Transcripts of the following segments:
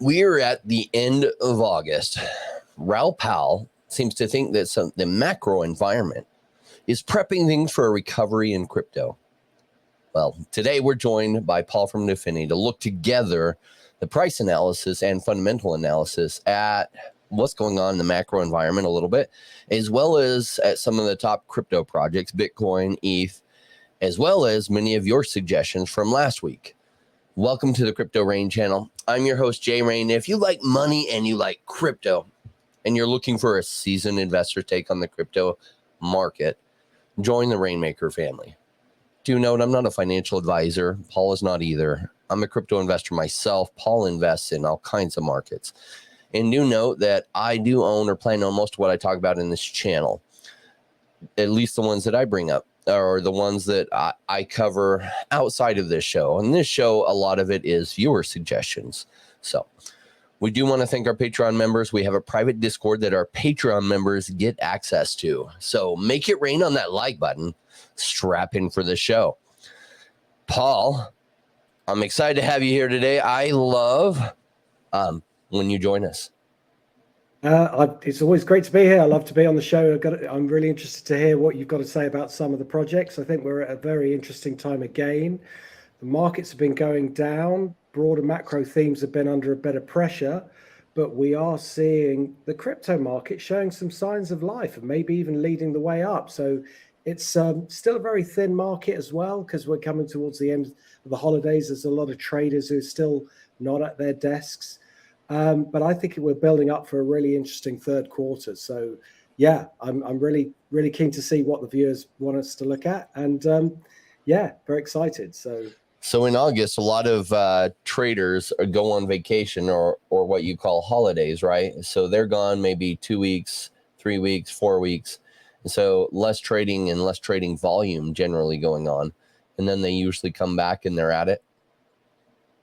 We're at the end of August. Raoul Pal seems to think that the macro environment is prepping things for a recovery in crypto. Well, today we're joined by Paul from Newfinity to look together the price analysis and fundamental analysis at what's going on in the macro environment a little bit, as well as at some of the top crypto projects, Bitcoin, ETH, as well as many of your suggestions from last week. Welcome to the Crypto Rain channel. I'm your host, Jay Rain. If you like money and you like crypto and you're looking for a seasoned investor take on the crypto market, join the Rainmaker family. Do note, I'm not a financial advisor. Paul is not either. I'm a crypto investor myself. Paul invests in all kinds of markets. And do note that I do own or plan on most of what I talk about in this channel, at least the ones that I bring up, or the ones that I cover outside of this show. And this show, a lot of it is viewer suggestions. So we do want to thank our Patreon members. We have a private Discord that our Patreon members get access to. So make it rain on that like button. Strap in for the show. Paul, I'm excited to have you here today. I love when you join us. It's always great to be here. I love to be on the show. I'm really interested to hear what you've got to say about some of the projects. I think we're at a very interesting time again. The markets have been going down. Broader macro themes have been under a bit of pressure, but we are seeing the crypto market showing some signs of life and maybe even leading the way up. So it's still a very thin market as well, because we're coming towards the end of the holidays. There's a lot of traders who are still not at their desks. But I think we're building up for a really interesting third quarter. So, yeah, I'm really, really keen to see what the viewers want us to look at. And, yeah, very excited. So in August, a lot of traders go on vacation or what you call holidays, right? So they're gone maybe 2 weeks, 3 weeks, 4 weeks. And so less trading and less trading volume generally going on. And then they usually come back and they're at it.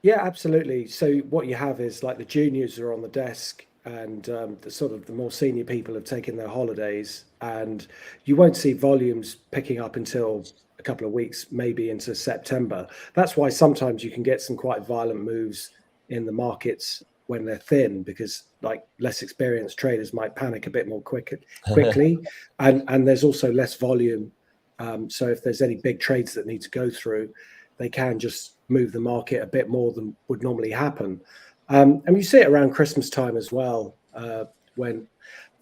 Yeah, absolutely. So what you have is like the juniors are on the desk, and the more senior people have taken their holidays, and you won't see volumes picking up until a couple of weeks, maybe into September. That's why sometimes you can get some quite violent moves in the markets when they're thin, because like less experienced traders might panic a bit more quickly, and there's also less volume. So if there's any big trades that need to go through, they can just move the market a bit more than would normally happen. And you see it around Christmas time as well, when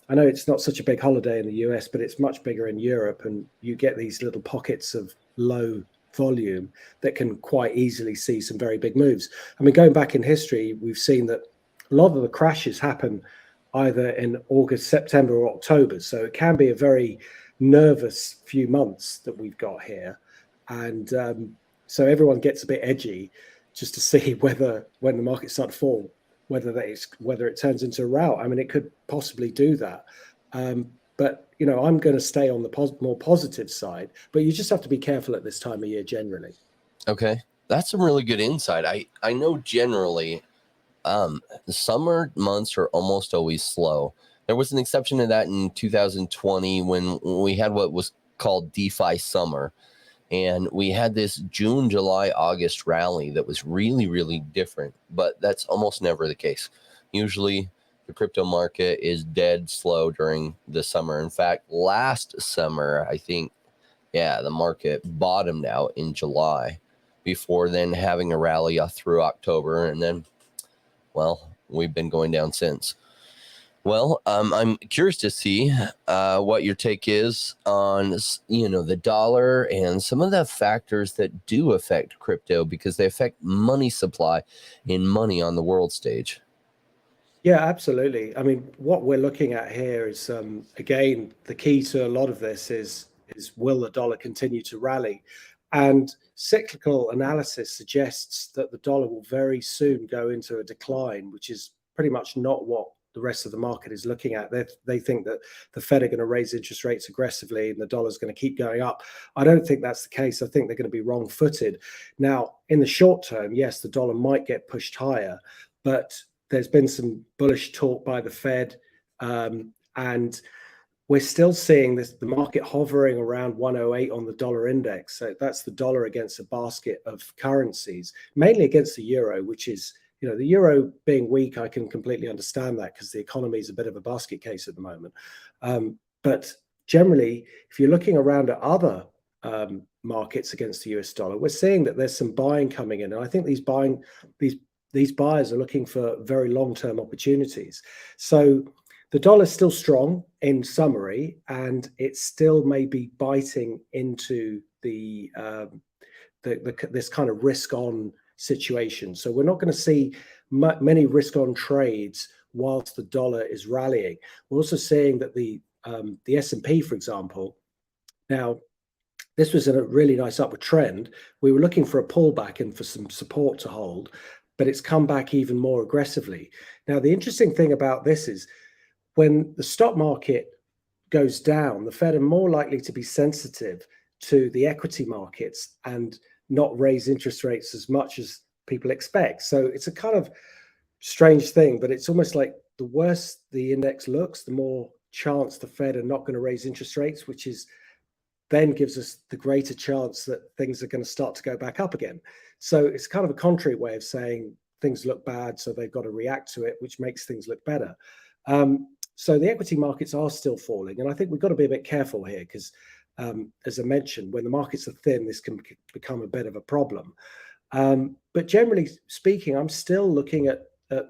I know it's not such a big holiday in the US, but it's much bigger in Europe, and you get these little pockets of low volume that can quite easily see some very big moves. I mean, going back in history, we've seen that a lot of the crashes happen either in August, September, or October. So it can be a very nervous few months that we've got here. And so everyone gets a bit edgy just to see whether, when the markets start to fall, whether it turns into a rout. I mean, it could possibly do that. But, you know, I'm going to stay on the more positive side. But you just have to be careful at this time of year generally. Okay. That's some really good insight. I know generally the summer months are almost always slow. There was an exception to that in 2020 when we had what was called DeFi summer. And we had this June, July, August rally that was really, really different. But that's almost never the case. Usually the crypto market is dead slow during the summer. In fact, last summer, I think, the market bottomed out in July before then having a rally through October. And then, well, we've been going down since. Well, I'm curious to see what your take is on, you know, the dollar and some of the factors that do affect crypto, because they affect money supply and money on the world stage. Yeah, absolutely. I mean, what we're looking at here is, again, the key to a lot of this is will the dollar continue to rally? And cyclical analysis suggests that the dollar will very soon go into a decline, which is pretty much not what the rest of the market is looking at. They think that the Fed are going to raise interest rates aggressively and the dollar's going to keep going up. I don't think that's the case. I think they're going to be wrong-footed. Now, in the short term, yes, the dollar might get pushed higher, but there's been some bullish talk by the Fed, and we're still seeing the market hovering around 108 on the dollar index. So that's the dollar against a basket of currencies, mainly against the euro, which is the euro being weak, I can completely understand that because the economy is a bit of a basket case at the moment. But generally, if you're looking around at other markets against the US dollar, we're seeing that there's some buying coming in, and I think these buyers are looking for very long-term opportunities. So the dollar's still strong in summary, and it still may be biting into this kind of risk-on situation. So we're not going to see many risk-on trades whilst the dollar is rallying. We're also seeing that the S&P, for example, now this was a really nice upward trend. We were looking for a pullback and for some support to hold, but it's come back even more aggressively. Now, the interesting thing about this is when the stock market goes down, the Fed are more likely to be sensitive to the equity markets and not raise interest rates as much as people expect. So it's a kind of strange thing, but it's almost like the worse the index looks, the more chance the Fed are not going to raise interest rates, which is then gives us the greater chance that things are going to start to go back up again. So it's kind of a contrary way of saying things look bad, so they've got to react to it, which makes things look better. So the equity markets are still falling, and I think we've got to be a bit careful here because, as I mentioned, when the markets are thin, this can become a bit of a problem. But generally speaking, I'm still looking at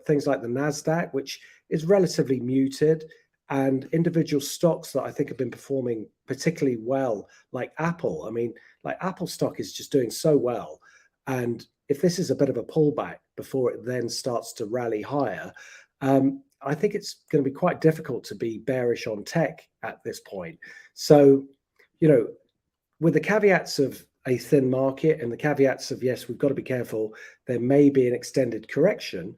things like the NASDAQ, which is relatively muted, and individual stocks that I think have been performing particularly well, like Apple. I mean, like Apple stock is just doing so well. And if this is a bit of a pullback before it then starts to rally higher, I think it's going to be quite difficult to be bearish on tech at this point. So, with the caveats of a thin market and the caveats of, yes, we've got to be careful, there may be an extended correction,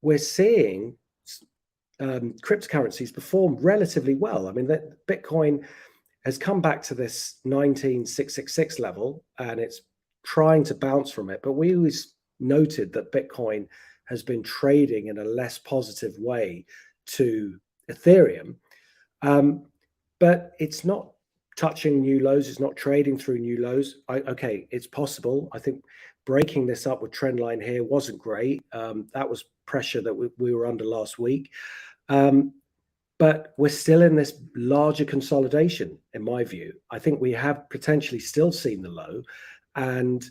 we're seeing cryptocurrencies perform relatively well. I mean, that Bitcoin has come back to this 19,666 level and it's trying to bounce from it. But we always noted that Bitcoin has been trading in a less positive way to Ethereum. But it's not touching new lows. It's not trading through new lows. Okay, it's possible. I think breaking this upward trend line here wasn't great. That was pressure that we were under last week. But we're still in this larger consolidation, in my view. I think we have potentially still seen the low. And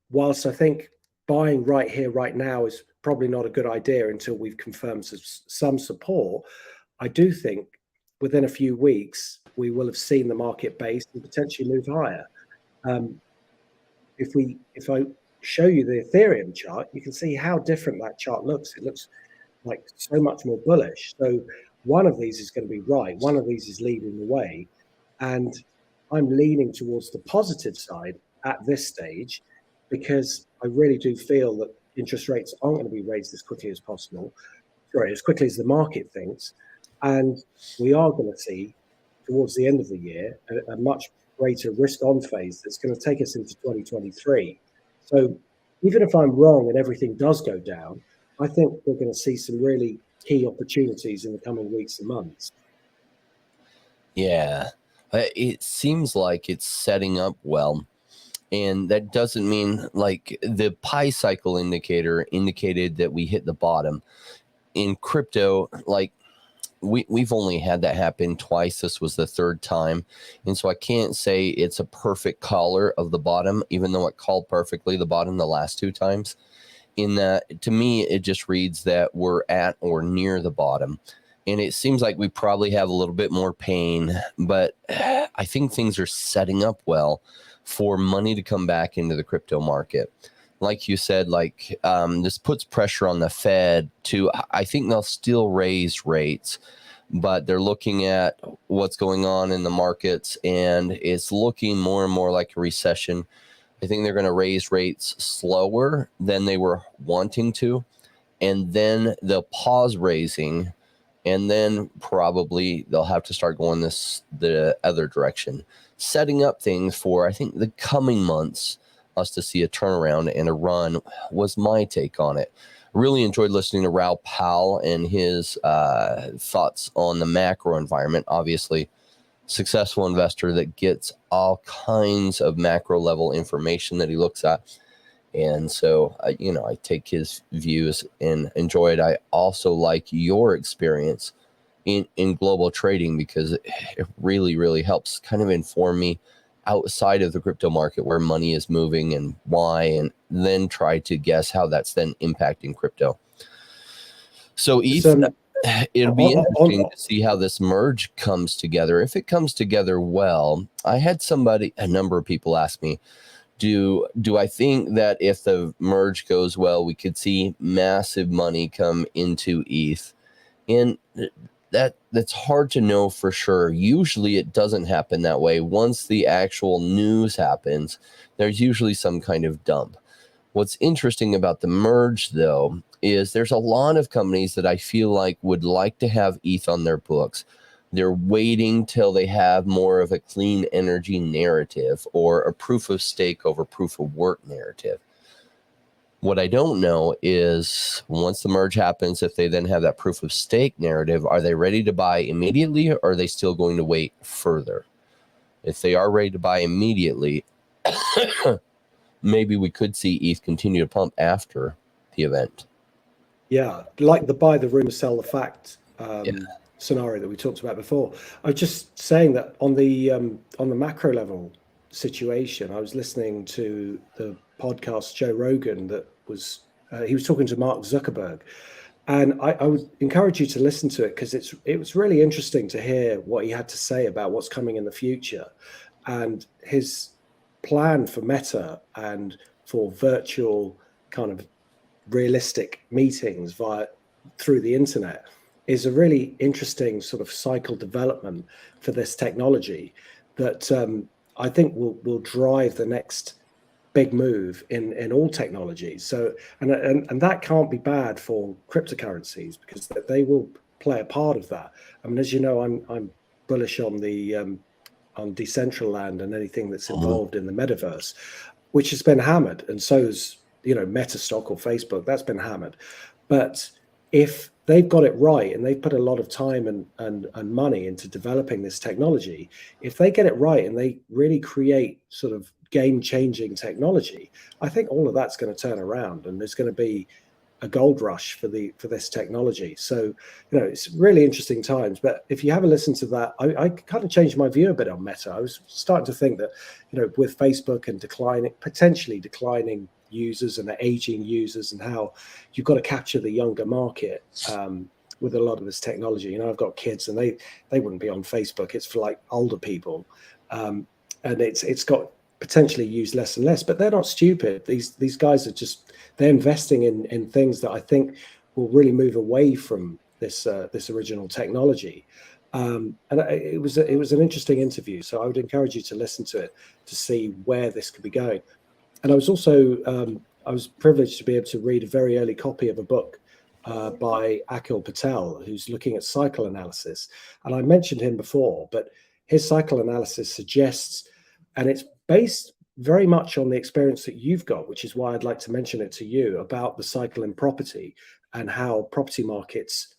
whilst I think buying right here, right now is probably not a good idea until we've confirmed some support, I do think within a few weeks, we will have seen the market base and potentially move higher. If I show you the Ethereum chart, you can see how different that chart looks. It looks like so much more bullish. So one of these is going to be right. One of these is leading the way. And I'm leaning towards the positive side at this stage because I really do feel that interest rates aren't going to be raised as quickly as possible, as quickly as the market thinks. And we are going to see towards the end of the year a much greater risk-on phase that's going to take us into 2023. So even if I'm wrong and everything does go down, I think we're going to see some really key opportunities in the coming weeks and months. Yeah, it seems like it's setting up well. And that doesn't mean like the pi cycle indicator indicated that we hit the bottom. In crypto, like we've only had that happen twice. This was the third time. And so I can't say it's a perfect caller of the bottom, even though it called perfectly the bottom the last two times. In that, to me, it just reads that we're at or near the bottom. And it seems like we probably have a little bit more pain, but I think things are setting up well for money to come back into the crypto market. Like you said, like this puts pressure on the Fed to, I think they'll still raise rates, but they're looking at what's going on in the markets and it's looking more and more like a recession. I think they're going to raise rates slower than they were wanting to, and then they'll pause raising, and then probably they'll have to start going the other direction, setting up things for, I think, the coming months, us to see a turnaround and a run was my take on it. Really enjoyed listening to Raoul Pal and his thoughts on the macro environment. Obviously, successful investor that gets all kinds of macro level information that he looks at. And so, I take his views and enjoy it. I also like your experience in global trading, because it really, really helps kind of inform me outside of the crypto market where money is moving and why, and then try to guess how that's then impacting crypto. So ETH, it'll be interesting to see how this merge comes together. If it comes together well, I had a number of people ask me, do I think that if the merge goes well, we could see massive money come into ETH? And that's hard to know for sure. Usually it doesn't happen that way. Once the actual news happens, there's usually some kind of dump. What's interesting about the merge, though, is there's a lot of companies that I feel like would like to have ETH on their books. They're waiting till they have more of a clean energy narrative or a proof of stake over proof of work narrative. What I don't know is once the merge happens, if they then have that proof of stake narrative, are they ready to buy immediately, or are they still going to wait further? If they are ready to buy immediately, maybe we could see ETH continue to pump after the event. Yeah, like the buy the rumor, sell the fact scenario that we talked about before. I was just saying that on the macro level situation, I was listening to the podcast Joe Rogan that was he was talking to Mark Zuckerberg, and I would encourage you to listen to it because it was really interesting to hear what he had to say about what's coming in the future and his plan for Meta and for virtual kind of realistic meetings through the internet is a really interesting sort of cycle development for this technology that I think will drive the next big move in all technologies. So and that can't be bad for cryptocurrencies because they will play a part of that. I mean, as you know, I'm bullish on the on Decentraland and anything that's involved in the metaverse, which has been hammered, and so is Meta stock or Facebook. That's been hammered. But if they've got it right and they've put a lot of time and money into developing this technology, if they get it right and they really create sort of game-changing technology, I think all of that's going to turn around and there's going to be a gold rush for this technology. So it's really interesting times. But if you have a listen to that, I kind of changed my view a bit on Meta. I was starting to think that with Facebook and potentially declining users and aging users, and how you've got to capture the younger market with a lot of this technology. I've got kids and they wouldn't be on Facebook. It's for like older people, and it's got potentially used less and less, but they're not stupid. These guys are they're investing in things that I think will really move away from this original technology. And it was an interesting interview, so I would encourage you to listen to it to see where this could be going. And I was also I was privileged to be able to read a very early copy of a book by Acala Patel, who's looking at cycle analysis. And I mentioned him before, but his cycle analysis suggests, and it's based very much on the experience that you've got, which is why I'd like to mention it to you, about the cycle in property and how property markets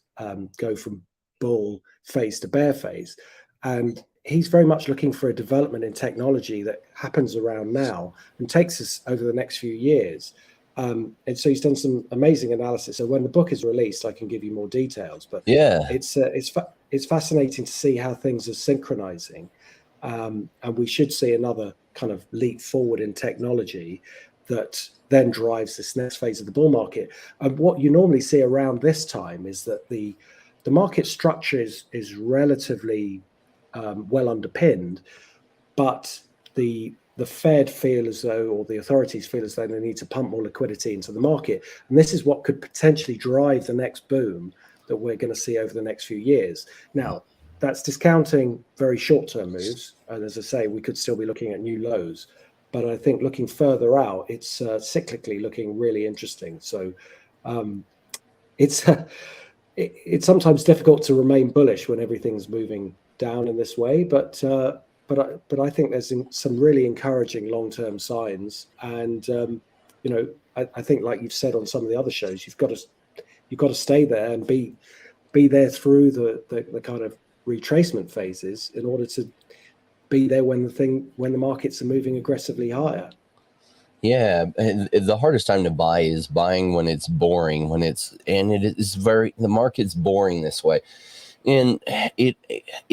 go from bull phase to bear phase. And he's very much looking for a development in technology that happens around now and takes us over the next few years. And so he's done some amazing analysis. So when the book is released, I can give you more details. But yeah, it's fascinating to see how things are synchronizing. And we should see another kind of leap forward in technology that then drives this next phase of the bull market. And what you normally see around this time is that the market structure is relatively well underpinned, but the Fed feel as though, or the authorities feel as though they need to pump more liquidity into the market. And this is what could potentially drive the next boom that we're going to see over the next few years. Now, that's discounting very short-term moves. And as I say, we could still be looking at new lows. But I think looking further out, it's cyclically looking really interesting. So it's sometimes difficult to remain bullish when everything's moving down in this way. But I think there's some really encouraging long-term signs. And I think, like you've said on some of the other shows, you've got to stay there and be there through the kind of retracement phases in order to be there when the markets are moving aggressively higher. Yeah, and the hardest time to buy is buying when it's boring, the market's boring this way. And it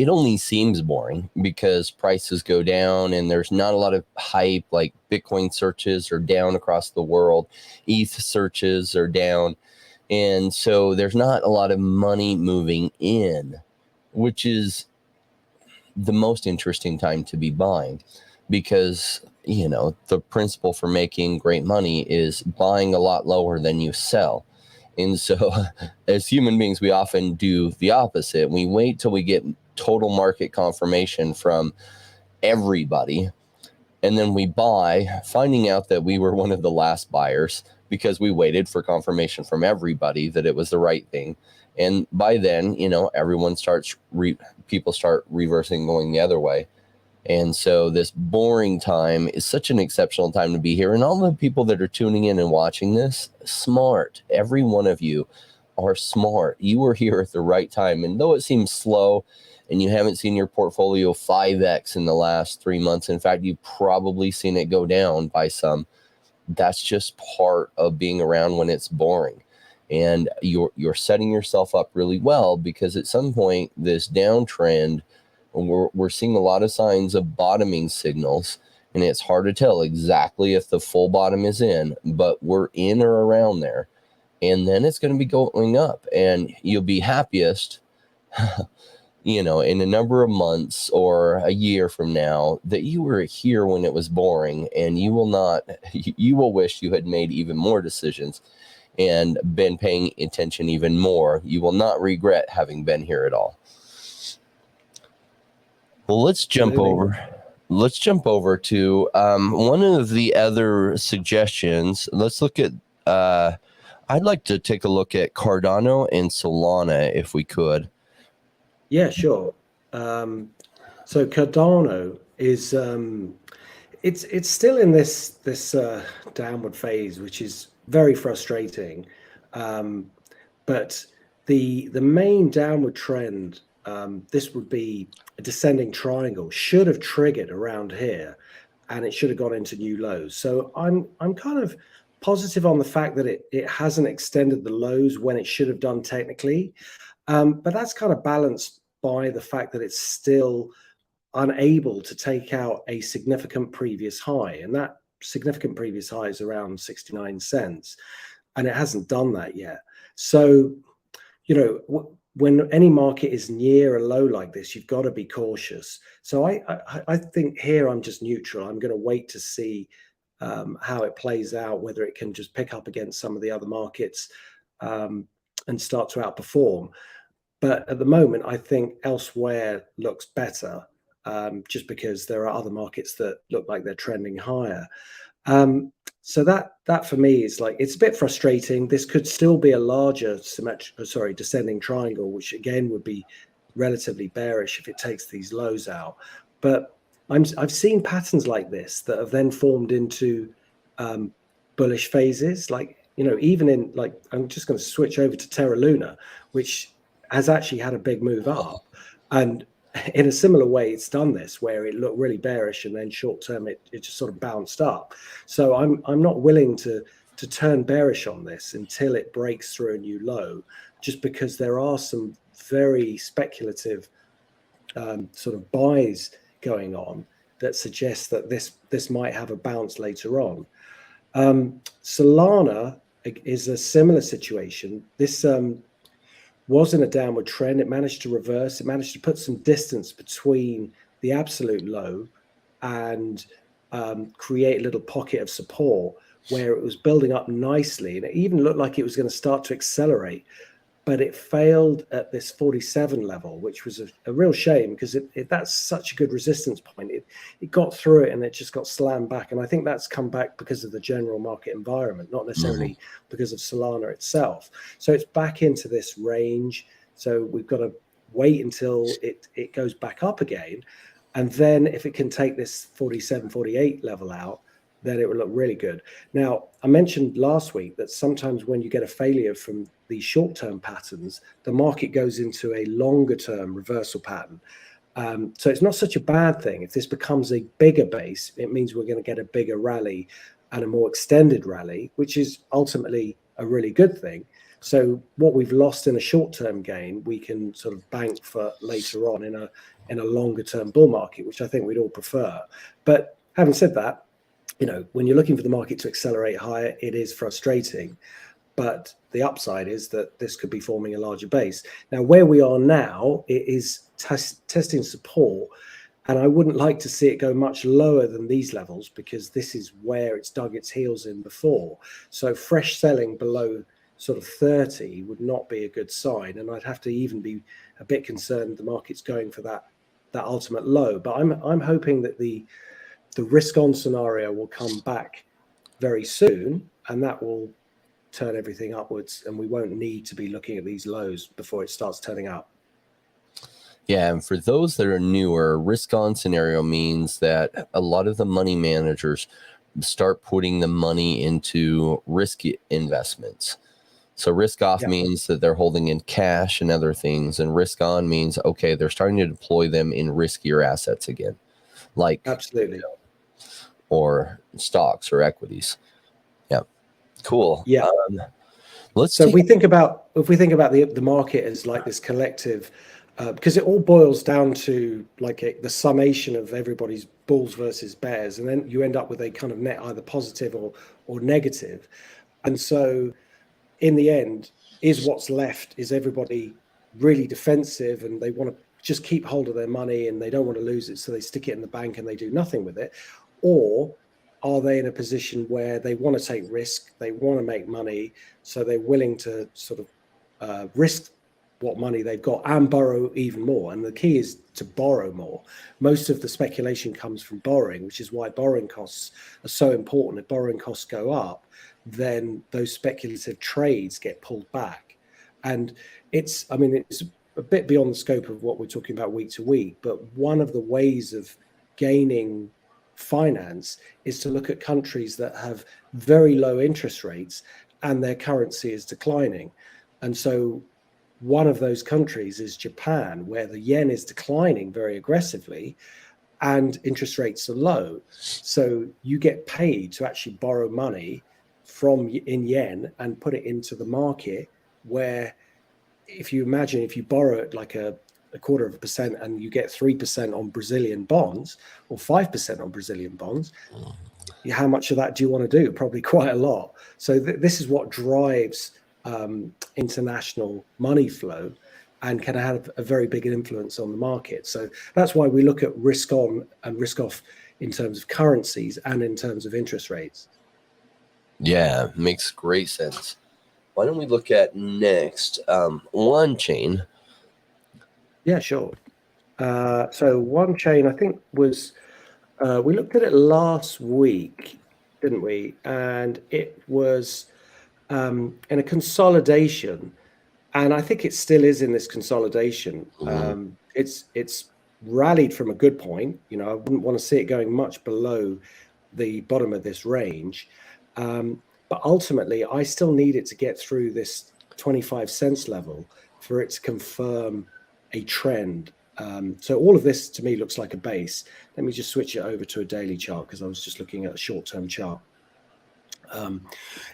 only seems boring because prices go down and there's not a lot of hype. Like Bitcoin searches are down across the world, ETH searches are down, and so there's not a lot of money moving in, which is the most interesting time to be buying, because the principle for making great money is buying a lot lower than you sell. And so as human beings, we often do the opposite. We wait till we get total market confirmation from everybody, and then we buy, finding out that we were one of the last buyers because we waited for confirmation from everybody that it was the right thing. And by then, everyone starts, people start reversing, going the other way. And so this boring time is such an exceptional time to be here. And all the people that are tuning in and watching this, smart. Every one of you are smart. You were here at the right time. And though it seems slow and you haven't seen your portfolio 5x in the last 3 months, in fact, you've probably seen it go down by some, that's just part of being around when it's boring. And you're setting yourself up really well, because at some point this downtrend, we're seeing a lot of signs of bottoming signals, and it's hard to tell exactly if the full bottom is in, but we're in or around there. And then it's going to be going up, and you'll be happiest in a number of months or a year from now that you were here when it was boring, and you will wish you had made even more decisions and been paying attention even more. You will not regret having been here at all. Well, let's jump over to one of the other suggestions. Let's look at, I'd like to take a look at Cardano and Solana if we could. Yeah, sure. So Cardano is it's still in this downward phase, which is very frustrating. But the main downward trend, this would be a descending triangle, should have triggered around here, and it should have gone into new lows. So I'm kind of positive on the fact that it hasn't extended the lows when it should have done technically. But that's kind of balanced by the fact that it's still unable to take out a significant previous high. And that significant previous high is around 69 cents. And it hasn't done that yet. So, when any market is near a low like this, you've got to be cautious. So I think here I'm just neutral. I'm going to wait to see how it plays out, whether it can just pick up against some of the other markets and start to outperform. But at the moment, I think elsewhere looks better, just because there are other markets that look like they're trending higher. So that for me is like, it's a bit frustrating. This could still be a larger descending triangle, which again would be relatively bearish if it takes these lows out. But I've seen patterns like this that have then formed into bullish phases. Like, even in, like, I'm just going to switch over to Terra Luna, which has actually had a big move up, and in a similar way, it's done this where it looked really bearish and then short term it just sort of bounced up. So I'm not willing to turn bearish on this until it breaks through a new low, just because there are some very speculative sort of buys going on that suggest that this might have a bounce later on. Solana is a similar situation. This was in a downward trend. It managed to reverse. It managed to put some distance between the absolute low and create a little pocket of support where it was building up nicely. And it even looked like it was going to start to accelerate, but it failed at this 47 level, which was a real shame, because that's such a good resistance point. It got through it and it just got slammed back. And I think that's come back because of the general market environment, not necessarily because of Solana itself. So it's back into this range. So we've got to wait until it goes back up again. And then if it can take this 47, 48 level out, then it will look really good. Now, I mentioned last week that sometimes when you get a failure from these short-term patterns, the market goes into a longer-term reversal pattern. So it's not such a bad thing. If this becomes a bigger base, it means we're going to get a bigger rally and a more extended rally, which is ultimately a really good thing. So what we've lost in a short-term gain, we can sort of bank for later on in a longer-term bull market, which I think we'd all prefer. But having said that, when you're looking for the market to accelerate higher, it is frustrating. But the upside is that this could be forming a larger base. Now, where we are now, it is testing support. And I wouldn't like to see it go much lower than these levels, because this is where it's dug its heels in before. So fresh selling below sort of 30 would not be a good sign. And I'd have to even be a bit concerned the market's going for that ultimate low. But I'm hoping that the risk on scenario will come back very soon, and that will turn everything upwards, and we won't need to be looking at these lows before it starts turning up. Yeah, and for those that are newer, risk on scenario means that a lot of the money managers start putting the money into risky investments. So risk off means that they're holding in cash and other things, and risk on means, okay, they're starting to deploy them in riskier assets again, like absolutely, or stocks or equities. Yeah, cool. Yeah. If we think about the market as like this collective, because it all boils down to like the summation of everybody's bulls versus bears, and then you end up with a kind of net either positive or negative. And so in the end, is what's left, is everybody really defensive and they want to just keep hold of their money and they don't want to lose it, so they stick it in the bank and they do nothing with it? Or are they in a position where they want to take risk, they want to make money, so they're willing to sort of risk what money they've got and borrow even more? And the key is to borrow more. Most of the speculation comes from borrowing, which is why borrowing costs are so important. If borrowing costs go up, then those speculative trades get pulled back. And it's a bit beyond the scope of what we're talking about week to week, but one of the ways of gaining finance is to look at countries that have very low interest rates and their currency is declining. And so one of those countries is Japan, where the yen is declining very aggressively and interest rates are low. So you get paid to actually borrow money in yen and put it into the market, where if you imagine if you borrow it like a 0.25% and you get 3% on Brazilian bonds or 5% on Brazilian bonds, how much of that do you want to do? Probably quite a lot. So this is what drives international money flow and can have a very big influence on the market. So that's why we look at risk on and risk off in terms of currencies and in terms of interest rates. Yeah, makes great sense. Why don't we look at next Wanchain? Yeah, sure. So Wanchain, I think, was we looked at it last week, didn't we? And it was in a consolidation, and I think it still is in this consolidation. Mm-hmm. It's rallied from a good point. I wouldn't want to see it going much below the bottom of this range. But ultimately, I still need it to get through this 25 cents level for it to confirm a trend. So all of this to me looks like a base. Let me just switch it over to a daily chart, because I was just looking at a short-term chart.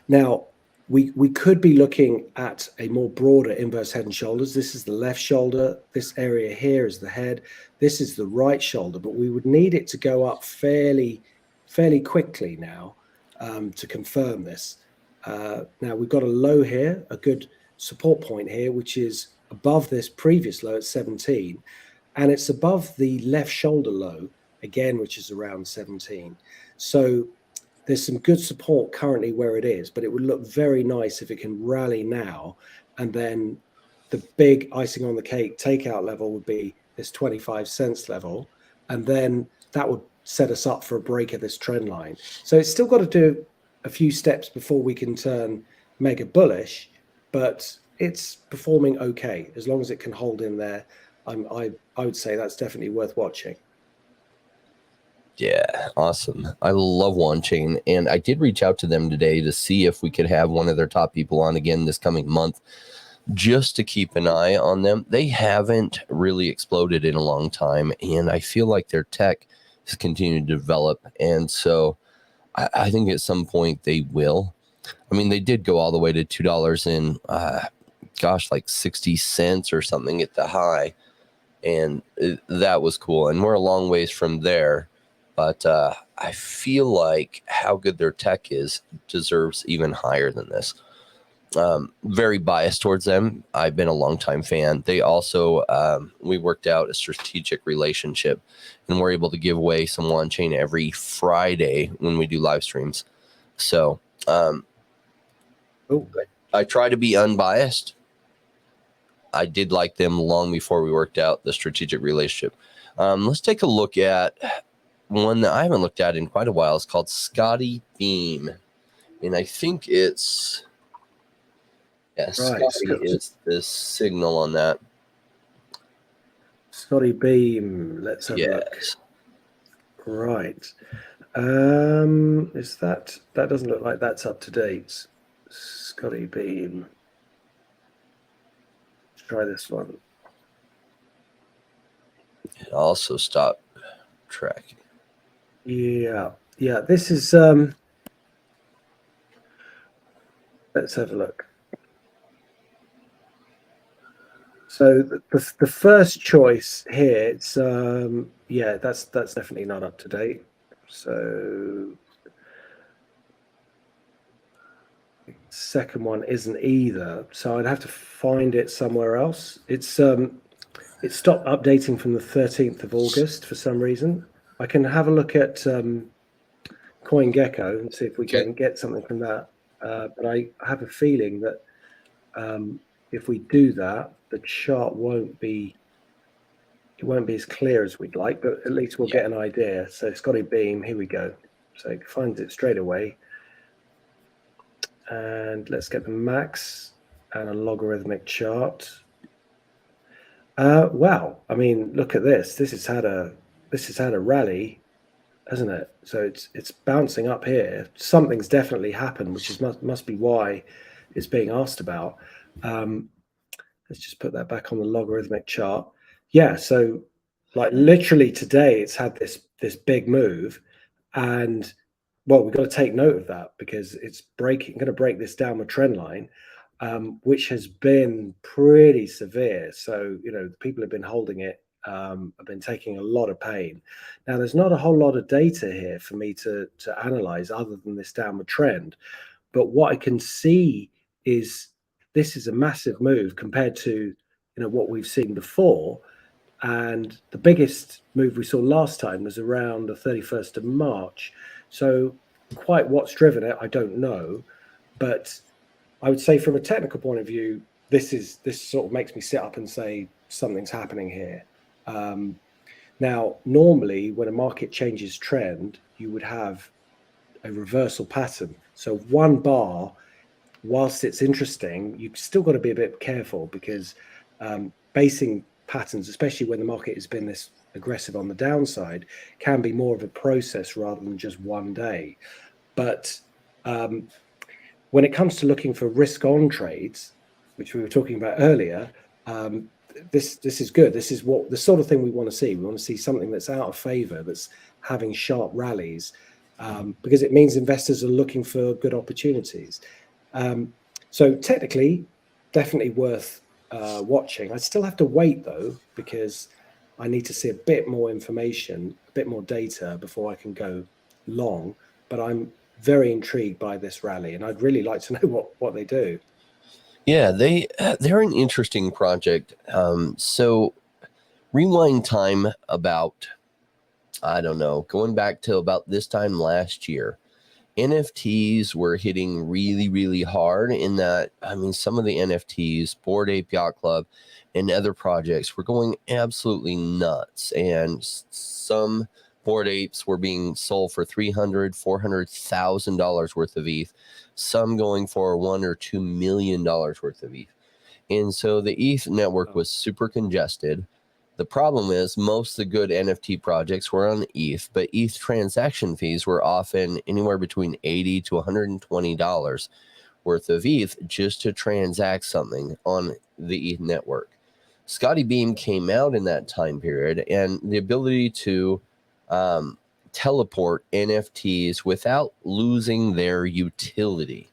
Now, we could be looking at a more broader inverse head and shoulders. This is the left shoulder. This area here is the head. This is the right shoulder, but we would need it to go up fairly quickly now to confirm this. Now we've got a low here, a good support point here, which is above this previous low at 17, and it's above the left shoulder low again, which is around 17. So there's some good support currently where it is, but it would look very nice if it can rally now. And then the big icing on the cake takeout level would be this 25 cents level. And then that would set us up for a break of this trend line. So it's still got to do a few steps before we can turn mega bullish, but it's performing okay. As long as it can hold in there, I would say that's definitely worth watching. Yeah, awesome. I love Wanchain, and I did reach out to them today to see if we could have one of their top people on again this coming month, just to keep an eye on them. They haven't really exploded in a long time, and I feel like their tech has continued to develop. And so I think at some point they will. I mean, they did go all the way to $2 in, like 60 cents or something at the high. And that was cool. And we're a long ways from there. But I feel like how good their tech is deserves even higher than this. Very biased towards them. I've been a longtime fan. They also, we worked out a strategic relationship, and we're able to give away some Wanchain every Friday when we do live streams. So I try to be unbiased. I did like them long before we worked out the strategic relationship. Let's take a look at one that I haven't looked at in quite a while. It's called Scotty Beam. And I think it's... Yeah, Scotty is the signal on that. Scotty Beam. Let's have a look. Right. Is that doesn't look like that's up to date. Scotty Beam. Let's try this one. It also stopped tracking. Yeah. This is. Let's have a look. So the first choice here, it's that's definitely not up to date. So second one isn't either. So I'd have to find it somewhere else. It stopped updating from the 13th of August for some reason. I can have a look at CoinGecko and see if we can get something from that. But I have a feeling that if we do that, the chart won't be as clear as we'd like, but at least we'll get an idea. So Scotty Beam, here we go. So it finds it straight away. And let's get the max and a logarithmic chart. Wow, I mean, look at this. This has had a rally, hasn't it? So it's bouncing up here. Something's definitely happened, which must be why it's being asked about. Let's just put that back on the logarithmic chart. Yeah, so like literally today it's had this big move, and well, we've got to take note of that because it's going to break this downward trend line, which has been pretty severe. So the people have been holding it, have been taking a lot of pain. Now there's not a whole lot of data here for me to analyze other than this downward trend, but what I can see is this is a massive move compared to what we've seen before. And the biggest move we saw last time was around the 31st of March. So quite what's driven it, I don't know. But I would say from a technical point of view, this sort of makes me sit up and say something's happening here. Now, normally when a market changes trend, you would have a reversal pattern. So one bar, whilst it's interesting, you've still got to be a bit careful because basing patterns, especially when the market has been this aggressive on the downside, can be more of a process rather than just one day. But when it comes to looking for risk-on trades, which we were talking about earlier, this is good. This is the sort of thing we want to see. We want to see something that's out of favor, that's having sharp rallies, because it means investors are looking for good opportunities. So technically, definitely worth watching. I still have to wait though, because I need to see a bit more information, a bit more data before I can go long. But I'm very intrigued by this rally, and I'd really like to know what they do. Yeah, they're an interesting project. So rewind time about, I don't know, going back to about this time last year, NFTs were hitting really, really hard in that, I mean, some of the NFTs, Bored Ape Yacht Club and other projects were going absolutely nuts. And some Bored Apes were being sold for $300,000, $400,000 worth of ETH, some going for $1 or $2 million worth of ETH. And so the ETH network was super congested. The problem is most of the good NFT projects were on ETH, but ETH transaction fees were often anywhere between $80 to $120 worth of ETH just to transact something on the ETH network. Scotty Beam came out in that time period, and the ability to teleport NFTs without losing their utility.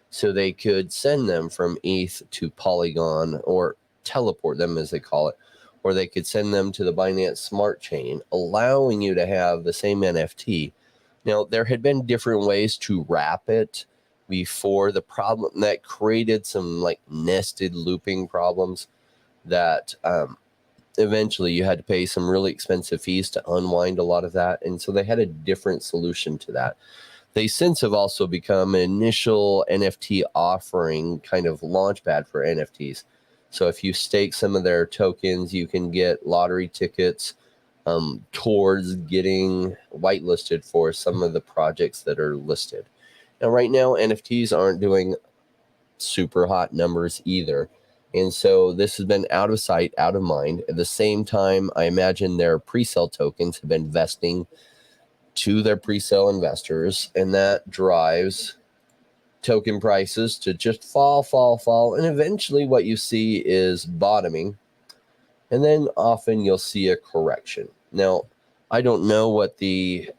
So they could send them from ETH to Polygon, or teleport them as they call it, or they could send them to the Binance Smart Chain, allowing you to have the same NFT. Now, there had been different ways to wrap it before. The problem that created some like nested looping problems that eventually you had to pay some really expensive fees to unwind a lot of that. And so they had a different solution to that. They since have also become an initial NFT offering kind of launchpad for NFTs. So if you stake some of their tokens, you can get lottery tickets towards getting whitelisted for some of the projects that are listed. Now, right now, NFTs aren't doing super hot numbers either. And so this has been out of sight, out of mind. At the same time, I imagine their pre-sale tokens have been vesting to their pre-sale investors, and that drives token prices to just fall. And eventually what you see is bottoming. And then often you'll see a correction. Now, I don't know what the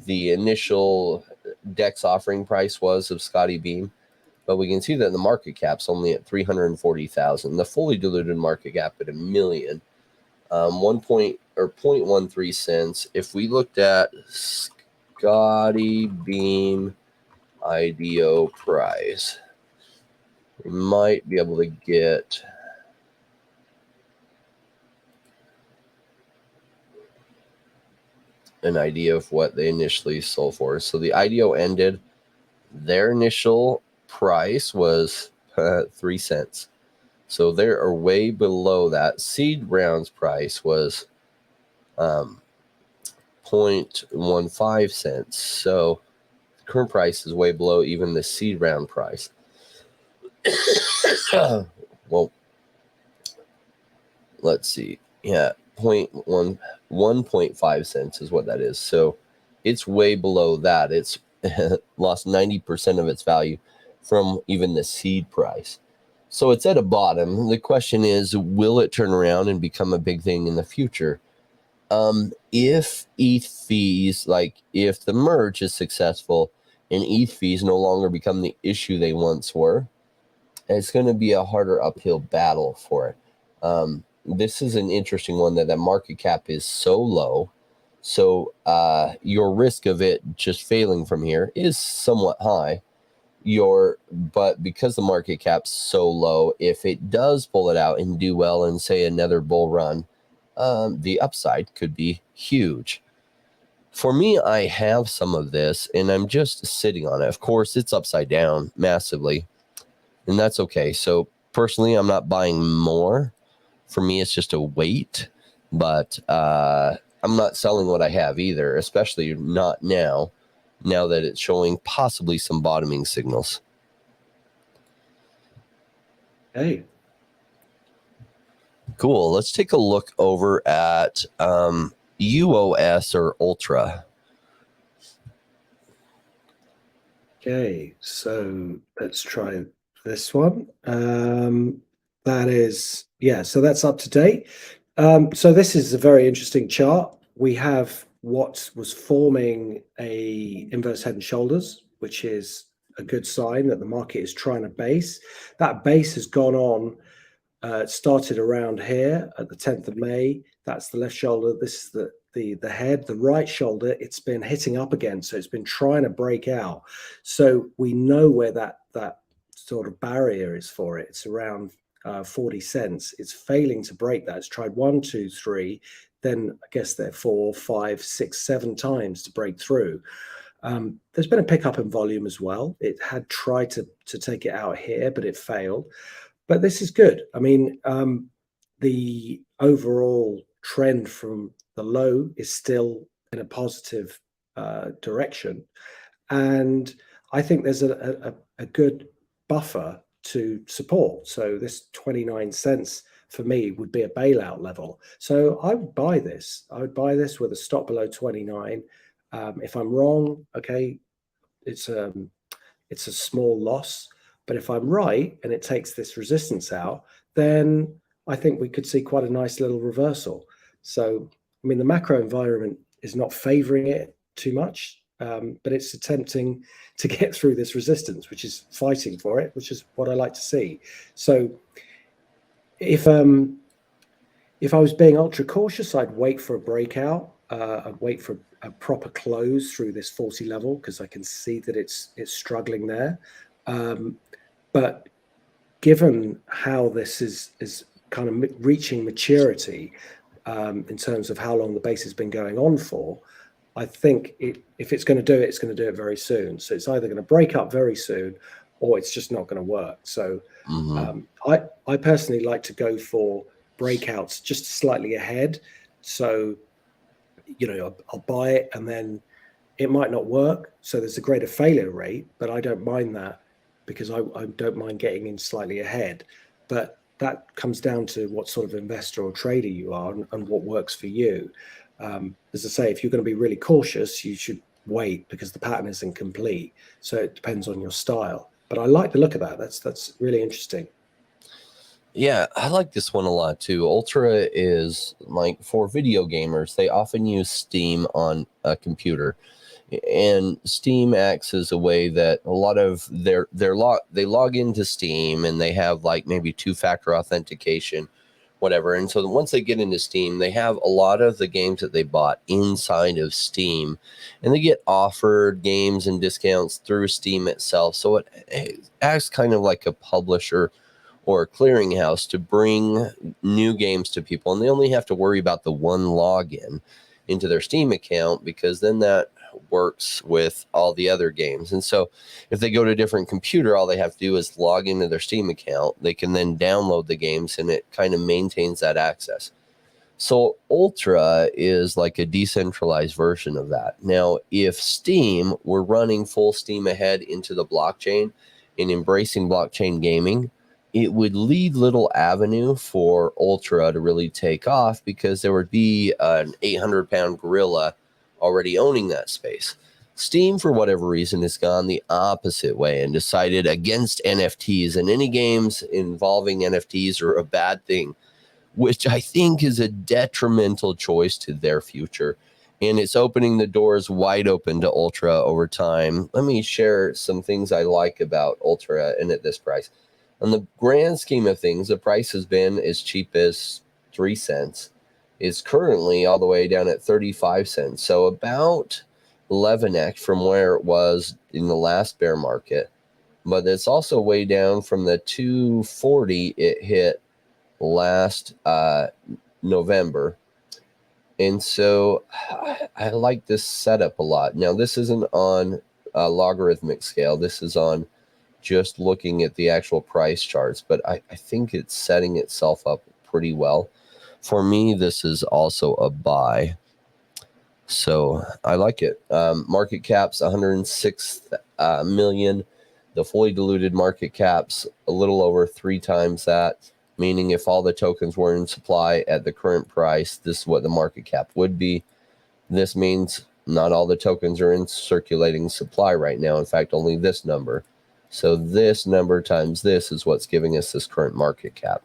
initial DEX offering price was of Scotty Beam, but we can see that the market cap's only at 340,000. The fully diluted market cap at $1 million, 0.13 cents. If we looked at Scotty Beam IDO price, we might be able to get an idea of what they initially sold for. So the IDO ended, their initial price was 3 cents. So they are way below that. Seed rounds price was 0.15 cents. So the current price is way below even the seed round price. Well, let's see. Yeah, 1.5 cents is what that is. So it's way below that. It's lost 90% of its value from even the seed price. So it's at a bottom. The question is, will it turn around and become a big thing in the future? If ETH fees, like if the merge is successful and ETH fees no longer become the issue they once were, it's going to be a harder uphill battle for it. This is an interesting one that the market cap is so low. So your risk of it just failing from here is somewhat high. But because the market cap's so low, if it does pull it out and do well and say another bull run, the upside could be huge. For me, I have some of this and I'm just sitting on it. Of course, it's upside down massively, and that's okay. So personally, I'm not buying more. For me, it's just a wait, but I'm not selling what I have either, especially not now that it's showing possibly some bottoming signals. Hey. Cool. Let's take a look over at UOS or Ultra. Okay, so let's try this one. That is, yeah, so that's up to date. So this is a very interesting chart. We have what was forming a inverse head and shoulders, which is a good sign that the market is trying to base. That base has gone on, started around here at the 10th of May. That's the left shoulder. This is the head. The right shoulder, it's been hitting up again. So it's been trying to break out. So we know where that sort of barrier is for it. It's around 40 cents. It's failing to break that. It's tried 1, 2, 3, then I guess they're 4, 5, 6, 7 times to break through. There's been a pickup in volume as well. It had tried to take it out here, but it failed. But this is good. I mean, the overall trend from the low is still in a positive direction. And I think there's a good buffer to support. So this 29 cents for me would be a bailout level. So I would buy this. I would buy this with a stop below 29. If I'm wrong, okay, it's a small loss. But if I'm right and it takes this resistance out, then I think we could see quite a nice little reversal. So, I mean, the macro environment is not favoring it too much, but it's attempting to get through this resistance, which is fighting for it, which is what I like to see. So if I was being ultra cautious, I'd wait for a breakout. I'd wait for a proper close through this 40 level, because I can see that it's struggling there. But given how this is kind of reaching maturity, in terms of how long the base has been going on for, I think if it's going to do it, it's going to do it very soon. So it's either going to break up very soon, or it's just not going to work. So I personally like to go for breakouts just slightly ahead. So, I'll buy it, and then it might not work. So there's a greater failure rate, but I don't mind that, because I don't mind getting in slightly ahead. But that comes down to what sort of investor or trader you are, and what works for you. As I say, if you're going to be really cautious, you should wait, because the pattern isn't complete. So it depends on your style. But I like the look of that. That's really interesting. Yeah, I like this one a lot too. Ultra is like, for video gamers, they often use Steam on a computer. And Steam acts as a way that a lot of they log into Steam, and they have like maybe 2-factor authentication, whatever. And so once they get into Steam, they have a lot of the games that they bought inside of Steam, and they get offered games and discounts through Steam itself. So it acts kind of like a publisher or a clearinghouse to bring new games to people, and they only have to worry about the one login into their Steam account, because then that works with all the other games. And so if they go to a different computer, all they have to do is log into their Steam account. They can then download the games, and it kind of maintains that access. So Ultra is like a decentralized version of that. Now, if Steam were running full steam ahead into the blockchain and embracing blockchain gaming, it would leave little avenue for Ultra to really take off, because there would be an 800-pound gorilla already owning that space. Steam, for whatever reason, has gone the opposite way and decided against NFTs, and any games involving NFTs are a bad thing, which I think is a detrimental choice to their future. And it's opening the doors wide open to Ultra over time. Let me share some things I like about Ultra and at this price. On the grand scheme of things, the price has been as cheap as 3 cents. It's currently all the way down at 35 cents. So about 11x from where it was in the last bear market. But it's also way down from the 240 it hit last November. And so I like this setup a lot. Now, this isn't on a logarithmic scale. This is on just looking at the actual price charts, but I think it's setting itself up pretty well. For me, this is also a buy. So I like it. Market cap's 106 million. The fully diluted market cap's a little over 3 times that, meaning if all the tokens were in supply at the current price, this is what the market cap would be. This means not all the tokens are in circulating supply right now. In fact, only this number. So this number times this is what's giving us this current market cap.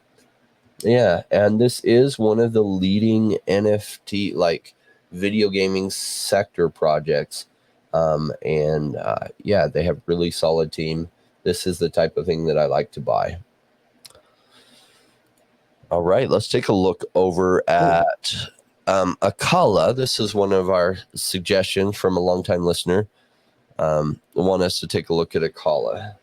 Yeah, and this is one of the leading NFT, like video gaming sector projects. Yeah, they have really solid team. This is the type of thing that I like to buy. All right, let's take a look over at Acala. This is one of our suggestions from a longtime listener. Want us to take a look at Acala.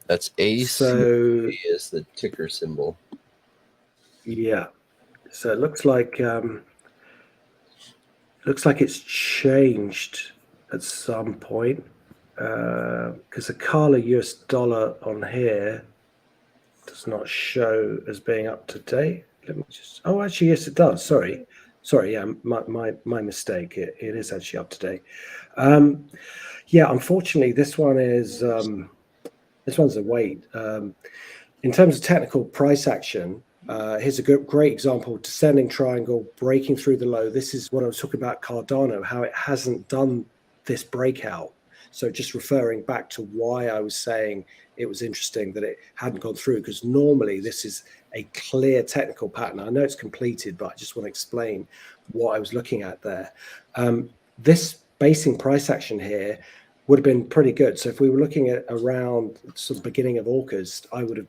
That's ACA is the ticker symbol. Yeah. So it looks like it's changed at some point, because Acala US dollar on here does not show as being up to date. Let me just. Oh, actually, yes, it does. Sorry. Yeah, my mistake. It is actually up to date. Yeah, unfortunately, this one's a wait. In terms of technical price action, here's a great example: descending triangle, breaking through the low. This is what I was talking about Cardano, how it hasn't done this breakout. So just referring back to why I was saying it was interesting that it hadn't gone through, because normally this is a clear technical pattern. I know it's completed, but I just want to explain what I was looking at there. This basing price action here would have been pretty good. So if we were looking at around sort of beginning of August, I would have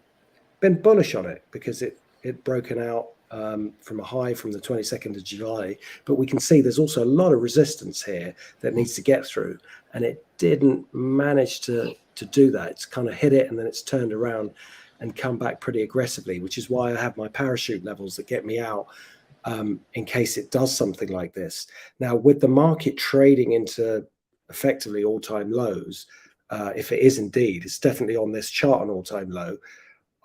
been bullish on it, because it broken out from a high from the 22nd of July. But we can see there's also a lot of resistance here that needs to get through, and it didn't manage to do that. It's kind of hit it, and then it's turned around and come back pretty aggressively, which is why I have my parachute levels that get me out in case it does something like this. Now, with the market trading into effectively all-time lows, if it is indeed, it's definitely on this chart an all-time low,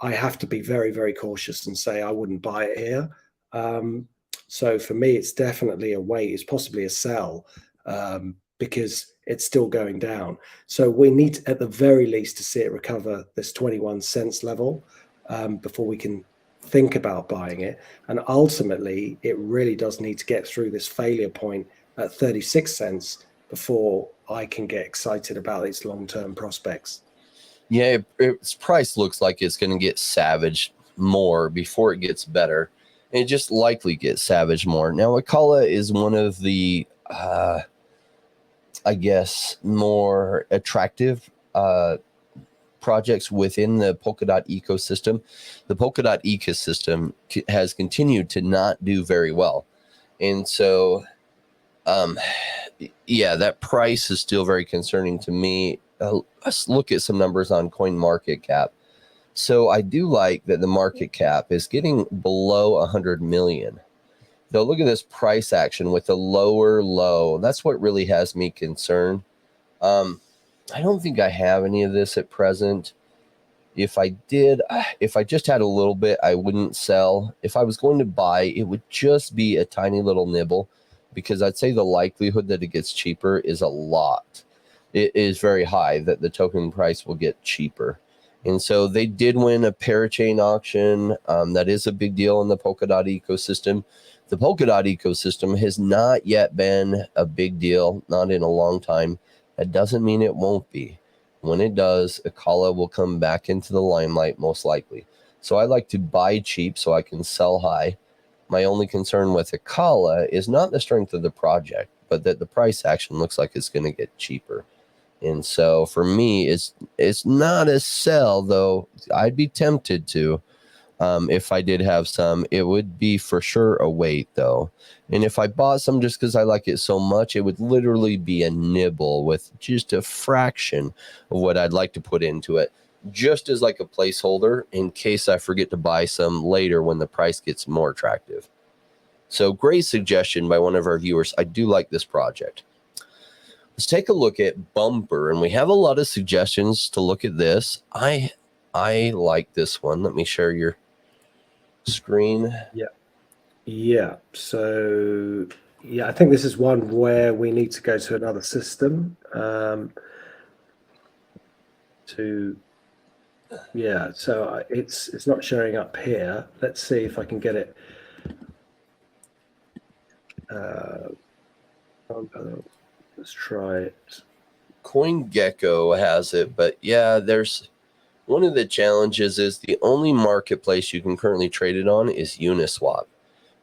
I have to be very, very cautious and say I wouldn't buy it here. So for me, it's definitely a wait. It's possibly a sell, because it's still going down. So we need, at the very least, to see it recover this 21 cents level before we can think about buying it. And ultimately, it really does need to get through this failure point at 36 cents before I can get excited about its long-term prospects. Yeah, its price looks like it's going to get savaged more before it gets better. And it just likely gets savaged more. Now, Acala is one of the, I guess, more attractive projects within the Polkadot ecosystem. The Polkadot ecosystem has continued to not do very well. And so, yeah, that price is still very concerning to me. Let's look at some numbers on CoinMarketCap. So I do like that the market cap is getting below 100 million. Though look at this price action with the lower low. That's what really has me concerned. I don't think I have any of this at present. If I did, if I just had a little bit, I wouldn't sell. If I was going to buy, it would just be a tiny little nibble, because I'd say the likelihood that it gets cheaper is a lot. It is very high that the token price will get cheaper. And so they did win a parachain auction. That is a big deal in the Polkadot ecosystem. The Polkadot ecosystem has not yet been a big deal, not in a long time. That doesn't mean it won't be. When it does, Acala will come back into the limelight most likely. So I like to buy cheap so I can sell high. My only concern with Acala is not the strength of the project, but that the price action looks like it's going to get cheaper. And so for me, it's not a sell, though I'd be tempted to. If I did have some, it would be for sure a wait, though. And if I bought some just because I like it so much, it would literally be a nibble with just a fraction of what I'd like to put into it, just as like a placeholder in case I forget to buy some later when the price gets more attractive. So great suggestion by one of our viewers. I do like this project. Let's take a look at Bumper, and we have a lot of suggestions to look at this. I like this one. Let me share your screen. Yeah. So yeah, I think this is one where we need to go to another system so it's not showing up here. Let's see if I can get it. Let's try it. CoinGecko has it, but yeah, there's one of the challenges is the only marketplace you can currently trade it on is Uniswap,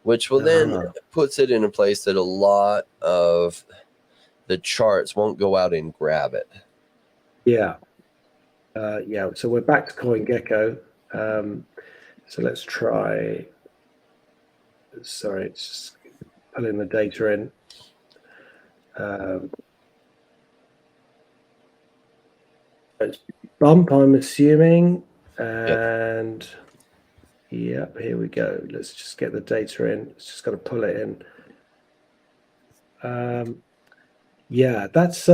which will then puts it in a place that a lot of the charts won't go out and grab it. Yeah. So we're back to CoinGecko. So let's try. Sorry, it's just pulling the data in. It's Bump, I'm assuming. And yep, here we go. Let's just get the data in. It's just got to pull it in. Yeah, that's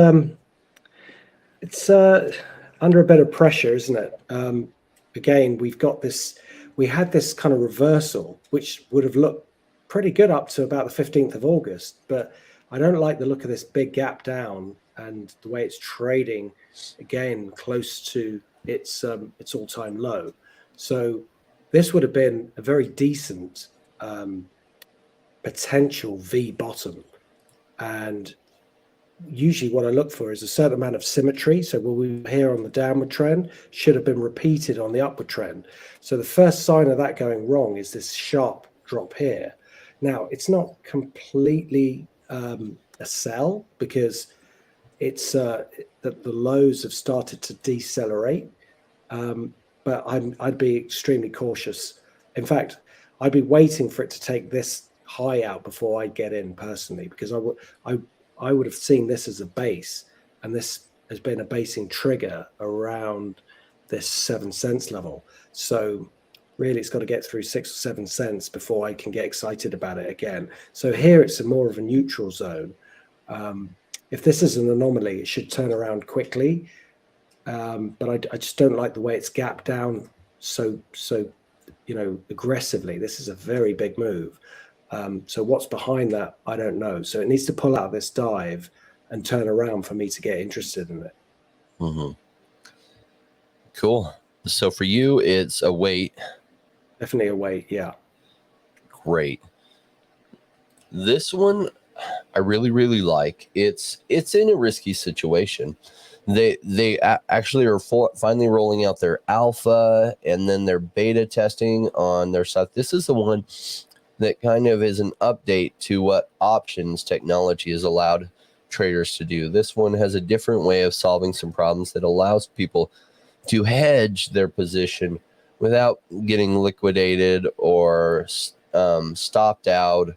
it's under a bit of pressure, isn't it? Again, we had this kind of reversal, which would have looked pretty good up to about the 15th of August, but I don't like the look of this big gap down and the way it's trading again close to its all-time low. So this would have been a very decent potential V bottom, and usually what I look for is a certain amount of symmetry. So what we were here on the downward trend should have been repeated on the upward trend. So the first sign of that going wrong is this sharp drop here. Now, it's not completely a sell, because it's that the lows have started to decelerate. But I'd be extremely cautious. In fact, I'd be waiting for it to take this high out before I get in personally, because I would have seen this as a base, and this has been a basing trigger around this 7 cents level. So really, it's got to get through 6 or 7 cents before I can get excited about it again. So here it's more of a neutral zone. If this is an anomaly, it should turn around quickly. But I just don't like the way it's gapped down so aggressively. This is a very big move. So what's behind that, I don't know. So it needs to pull out of this dive and turn around for me to get interested in it. Mm-hmm. Cool. So for you, it's a wait. Definitely a wait, yeah. Great. This one I really, really like. It's in a risky situation. They actually are finally rolling out their alpha, and then their beta testing on their stuff. This is the one that kind of is an update to what options technology has allowed traders to do. This one has a different way of solving some problems that allows people to hedge their position without getting liquidated or stopped out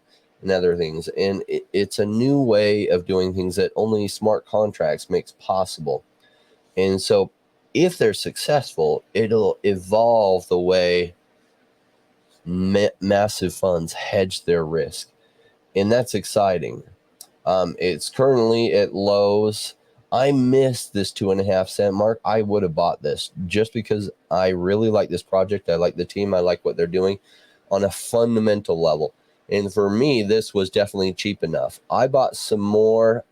and other things. And it's a new way of doing things that only smart contracts makes possible. And so if they're successful, it'll evolve the way massive funds hedge their risk. And that's exciting. It's currently at lows. I missed this 2.5 cent mark. I would have bought this just because I really like this project. I like the team. I like what they're doing on a fundamental level. And for me, this was definitely cheap enough. I bought some more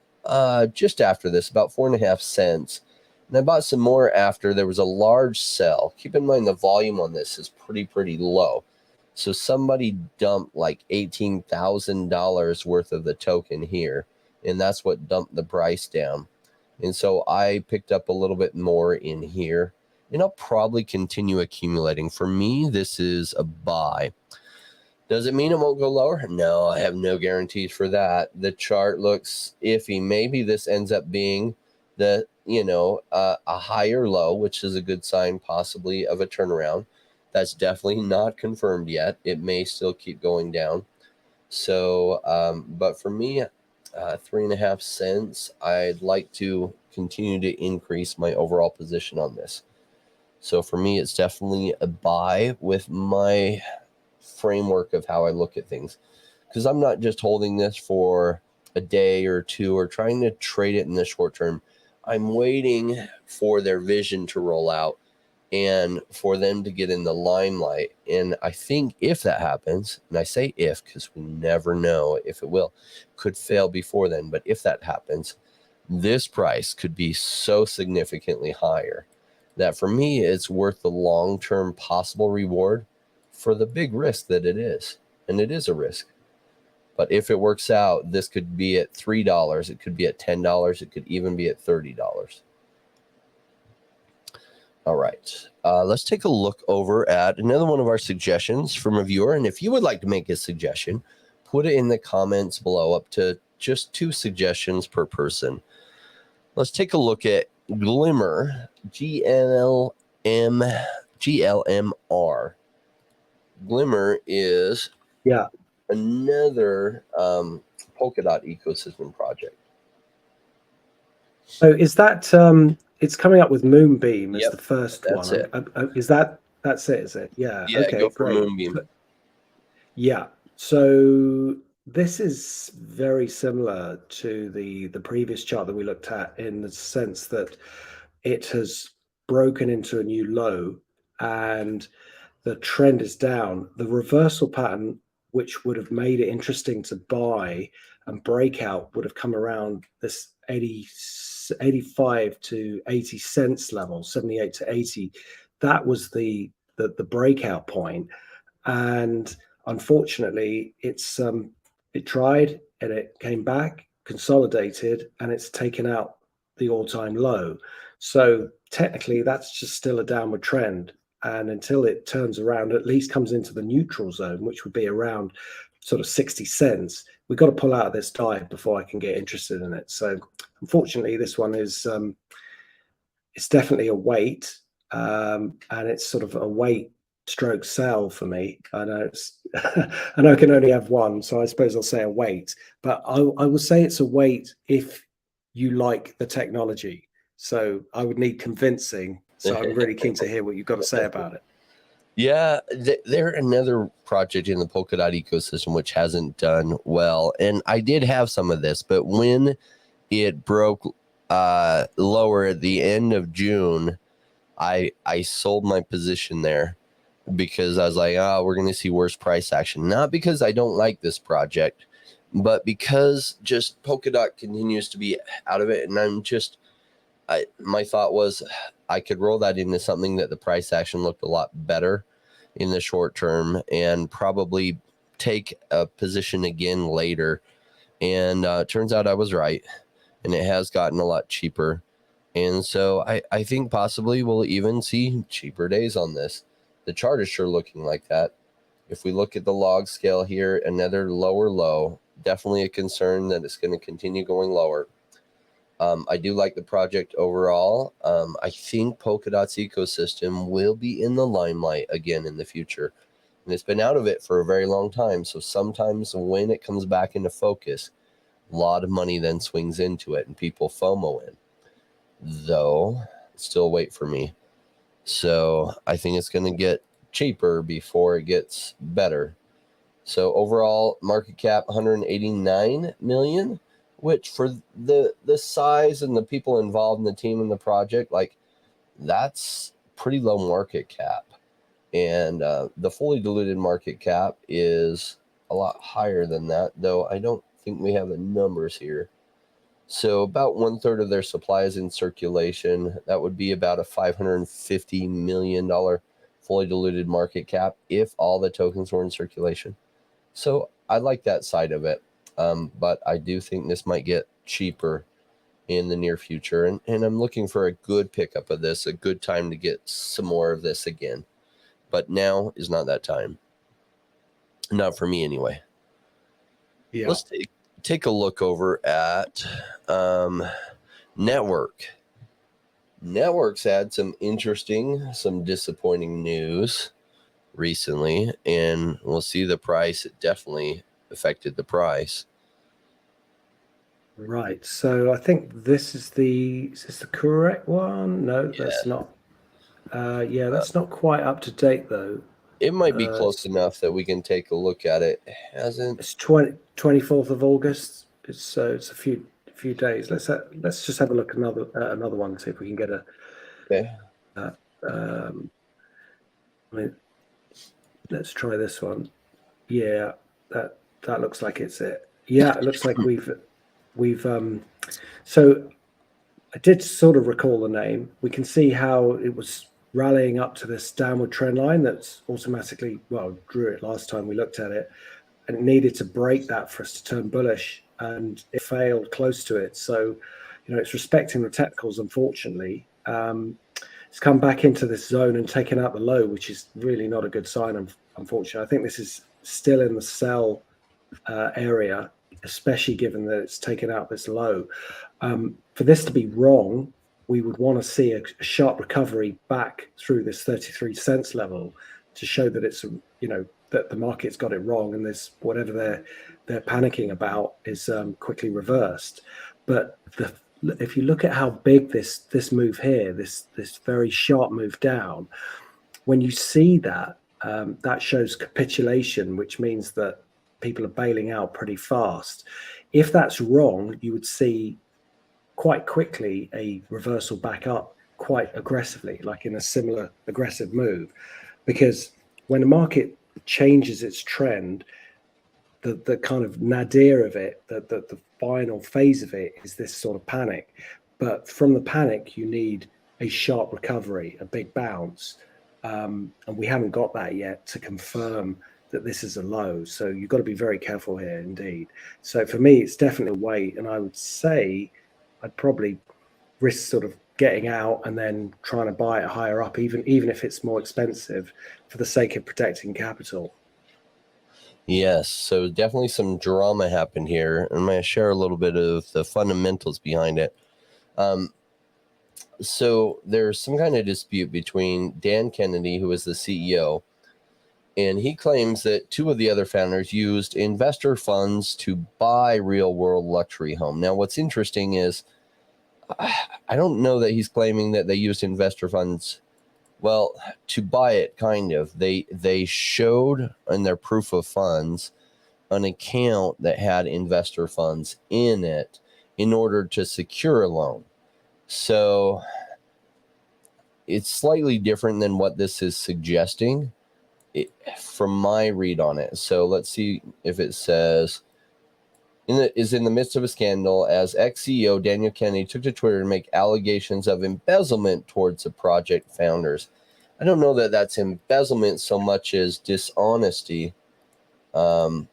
just after this, about 4.5 cents. And I bought some more after there was a large sell. Keep in mind the volume on this is pretty low. So somebody dumped like $18,000 worth of the token here, and that's what dumped the price down. And so I picked up a little bit more in here, and I'll probably continue accumulating. For me, this is a buy. Does it mean it won't go lower? No, I have no guarantees for that. The chart looks iffy. Maybe this ends up being the, a higher low, which is a good sign possibly of a turnaround. That's definitely not confirmed yet. It may still keep going down. So, but for me, 3.5 cents, I'd like to continue to increase my overall position on this. So for me, it's definitely a buy with my framework of how I look at things, because I'm not just holding this for a day or two or trying to trade it in the short term. I'm waiting for their vision to roll out and for them to get in the limelight. And I think if that happens, and I say if because we never know if it will, could fail before then, but if that happens, this price could be so significantly higher that for me, it's worth the long-term possible reward for the big risk that it is. And it is a risk. But if it works out, this could be at $3. It could be at $10. It could even be at $30. All right. Let's take a look over at another one of our suggestions from a viewer. And if you would like to make a suggestion, put it in the comments below, up to just 2 suggestions per person. Let's take a look at GLMR, GLMR. GLMR is another Polkadot ecosystem project. So is that it's coming up with Moonbeam as the first that's one? That's it? Is it? Yeah. Okay. Go for great. Moonbeam. Yeah. So this is very similar to the previous chart that we looked at, in the sense that it has broken into a new low and the trend is down. The reversal pattern, which would have made it interesting to buy and breakout, would have come around this 85 to 80 cents level, 78 to 80. That was the breakout point. And unfortunately, it tried and it came back, consolidated and it's taken out the all-time low. So technically that's just still a downward trend. And until it turns around, at least comes into the neutral zone, which would be around sort of 60 cents, we've got to pull out of this dive before I can get interested in it. So unfortunately, this one is it's definitely a wait, and it's sort of a wait stroke sell for me. I know it's I know I can only have one, so I suppose I'll say a wait, but I will say it's a wait if you like the technology. So I would need convincing. So I'm really keen to hear what you've got to say about it. Yeah, they're another project in the Polkadot ecosystem which hasn't done well. And I did have some of this, but when it broke lower at the end of June, I sold my position there because I was like, oh, we're going to see worse price action. Not because I don't like this project, but because just Polkadot continues to be out of it. And I'm just, my thought was I could roll that into something that the price action looked a lot better in the short term and probably take a position again later. And turns out I was right. And it has gotten a lot cheaper. And so I think possibly we'll even see cheaper days on this. The chart is sure looking like that. If we look at the log scale here, another lower low, definitely a concern that it's going to continue going lower. I do like the project overall. I think Polkadot's ecosystem will be in the limelight again in the future. And it's been out of it for a very long time. So sometimes when it comes back into focus, a lot of money then swings into it and people FOMO in. Though, still wait for me. So I think it's going to get cheaper before it gets better. So overall market cap 189 million, which for the size and the people involved in the team and the project, like that's pretty low market cap. And the fully diluted market cap is a lot higher than that, though I don't think we have the numbers here. So about 1/3 of their supply is in circulation. That would be about a $550 million fully diluted market cap if all the tokens were in circulation. So I like that side of it. But I do think this might get cheaper in the near future. And I'm looking for a good pickup of this, a good time to get some more of this again. But now is not that time. Not for me anyway. Yeah. Let's take a look over at Netvrk. Netvrk's had some interesting, some disappointing news recently, and we'll see the price. It definitely affected the price. Right. So I think this is the correct one? No, Yeah. that's not. Yeah, that's not quite up to date though. It might be close enough that we can take a look at it. It hasn't. It's 24th of August. It's a few days. Let's just have a look another one and see if we can get a. Okay. I mean, let's try this one. Yeah, that looks like it's it. Yeah, it looks like we've so I did sort of recall the name. We can see how it was rallying up to this downward trend line that's automatically, well, drew it last time we looked at it, and it needed to break that for us to turn bullish, and it failed close to it. So, it's respecting the technicals, unfortunately. It's come back into this zone and taken out the low, which is really not a good sign, unfortunately. I think this is still in the sell area, especially given that it's taken out this low. For this to be wrong, we would want to see a sharp recovery back through this 33 cents level to show that it's, that the market's got it wrong and this whatever they're panicking about is quickly reversed. But if you look at how big this move here, this very sharp move down, when you see that, that shows capitulation, which means that people are bailing out pretty fast. If that's wrong, you would see quite quickly a reversal back up quite aggressively, like in a similar aggressive move. Because when the market changes its trend, the kind of nadir of it, the final phase of it is this sort of panic. But from the panic, you need a sharp recovery, a big bounce. And we haven't got that yet to confirm that this is a low. So you've got to be very careful here indeed. So for me, it's definitely a wait. And I would say I'd probably risk sort of getting out and then trying to buy it higher up, even if it's more expensive, for the sake of protecting capital. Yes, so definitely some drama happened here. I'm going to share a little bit of the fundamentals behind it. So there's some kind of dispute between Dan Kennedy, who is the CEO, and he claims that two of the other founders used investor funds to buy real world luxury home. Now, what's interesting is I don't know that he's claiming that they used investor funds. Well, to buy it, kind of. They showed in their proof of funds an account that had investor funds in it in order to secure a loan. So it's slightly different than what this is suggesting from my read on it. So let's see if it says is in the midst of a scandal as ex-CEO Daniel Kennedy took to Twitter to make allegations of embezzlement towards the project founders. I don't know that that's embezzlement so much as dishonesty. The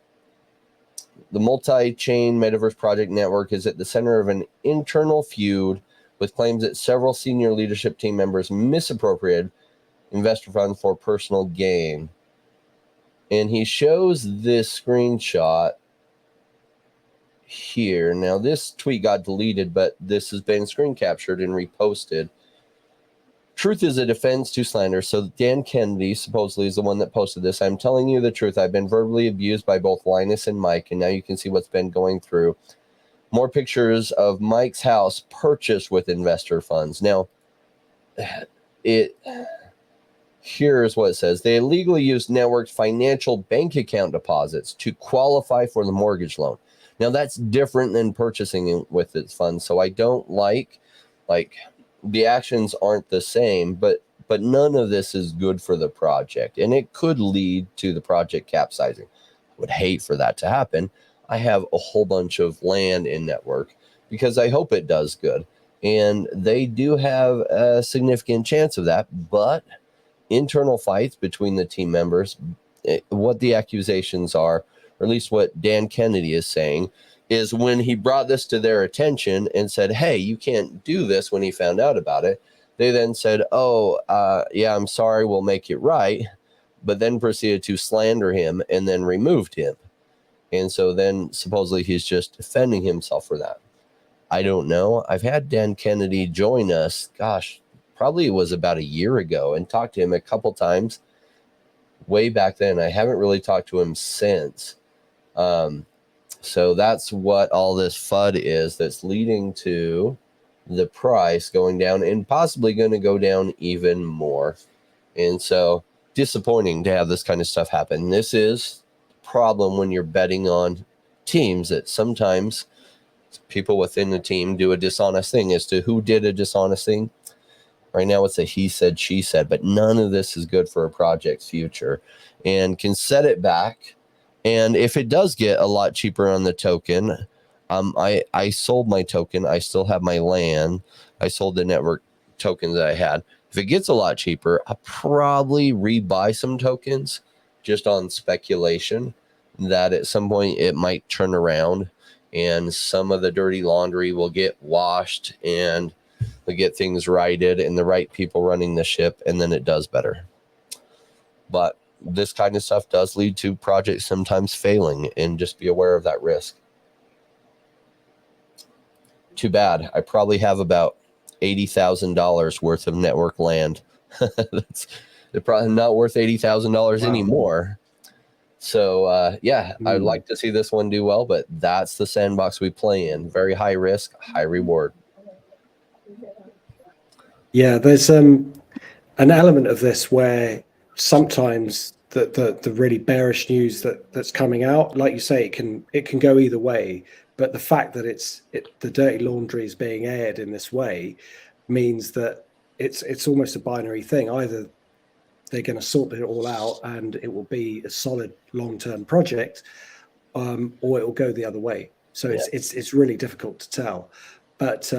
multi-chain metaverse project network is at the center of an internal feud with claims that several senior leadership team members misappropriated investor funds for personal gain. And he shows this screenshot here. Now, this tweet got deleted, but this has been screen captured and reposted. Truth is a defense to slander. So Dan Kennedy supposedly is the one that posted this. I'm telling you the truth. I've been verbally abused by both Linus and Mike, and now you can see what's been going through. More pictures of Mike's house purchased with investor funds. Now, here's what it says. They illegally used Netvrk's financial bank account deposits to qualify for the mortgage loan. Now, that's different than purchasing it with its funds. So I don't like the actions aren't the same, but none of this is good for the project. And it could lead to the project capsizing. I would hate for that to happen. I have a whole bunch of land in Netvrk because I hope it does good. And they do have a significant chance of that. But internal fights between the team members, what the accusations are, or at least what Dan Kennedy is saying, is when he brought this to their attention and said, hey, you can't do this, when he found out about it, they then said, yeah, I'm sorry, we'll make it right, but then proceeded to slander him and then removed him. And so then supposedly he's just defending himself for that. I don't know. I've had Dan Kennedy join us, probably it was about a year ago, and talked to him a couple times way back then. I haven't really talked to him since. So that's what all this FUD is that's leading to the price going down and possibly going to go down even more. And so disappointing to have this kind of stuff happen. This is a problem when you're betting on teams, that sometimes people within the team do a dishonest thing. As to who did a dishonest thing, right now it's a he said, she said, but none of this is good for a project's future and can set it back. And if it does get a lot cheaper on the token, I sold my token. I still have my land. I sold the Netvrk token that I had. If it gets a lot cheaper, I'll probably rebuy some tokens just on speculation that at some point it might turn around and some of the dirty laundry will get washed and we'll get things righted and the right people running the ship, and then it does better. But this kind of stuff does lead to projects sometimes failing, and just be aware of that risk. Too bad. I probably have about $80,000 worth of Netvrk land. They're probably not worth $80,000 anymore. So, I'd like to see this one do well, but that's the sandbox we play in. Very high risk, high reward. Yeah, there's an element of this where sometimes the really bearish news that's coming out, like you say, it can go either way. But the fact that the dirty laundry is being aired in this way means that it's almost a binary thing. Either they're going to sort it all out and it will be a solid long-term project, or it will go the other way. So it's really difficult to tell. But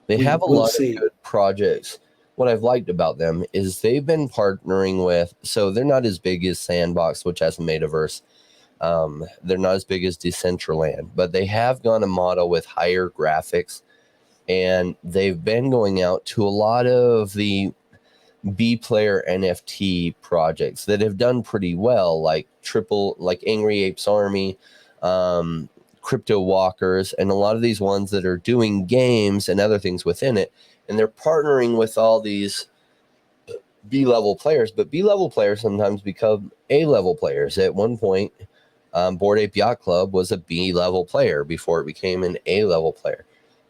they have a lot of good projects what I've liked about them is they've been partnering with, so they're not as big as Sandbox, which has a metaverse. They're not as big as Decentraland, but they have gone a model with higher graphics, and they've been going out to a lot of the B player NFT projects that have done pretty well, like Angry Apes Army, Crypto Walkers, and a lot of these ones that are doing games and other things within it. And they're partnering with all these B-level players, but B-level players sometimes become A-level players. At one point, Bored Ape Yacht Club was a B-level player before it became an A-level player.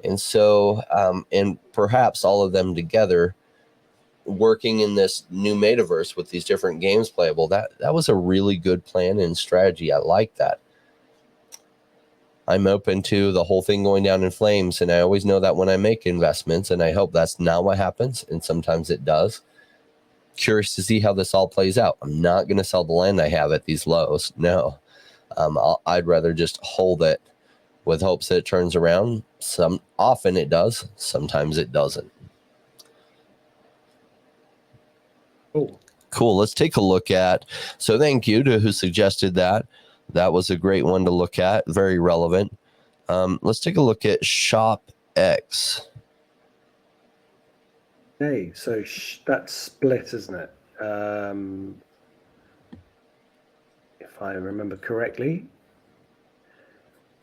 And so, and perhaps all of them together working in this new metaverse with these different games playable, that was a really good plan and strategy. I like that. I'm open to the whole thing going down in flames, and I always know that when I make investments, and I hope that's not what happens, and sometimes it does. Curious to see how this all plays out. I'm not going to sell the land I have at these lows. No, I'd rather just hold it with hopes that it turns around. Often it does, sometimes it doesn't. Cool. Let's take a look at. So thank you to who suggested that. That was a great one to look at. Very relevant. Let's take a look at ShopX. Okay, so that's split, isn't it? If I remember correctly,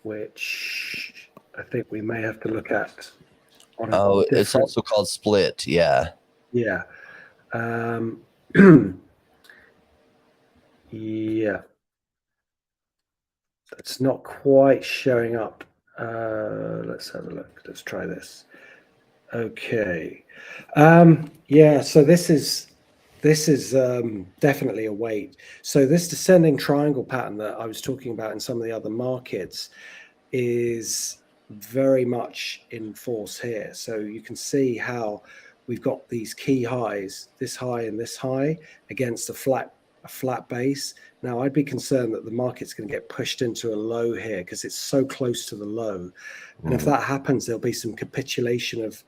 which I think we may have to look at. It's also called split. Yeah. Yeah. Yeah. It's not quite showing up. Let's have a look. Let's try this. Okay. Yeah, so this is definitely a wait. So this descending triangle pattern that I was talking about in some of the other markets is very much in force here. So you can see how we've got these key highs, this high and this high, against a flat base. Now I'd be concerned that the market's going to get pushed into a low here because it's so close to the low. And if that happens, there'll be some capitulation of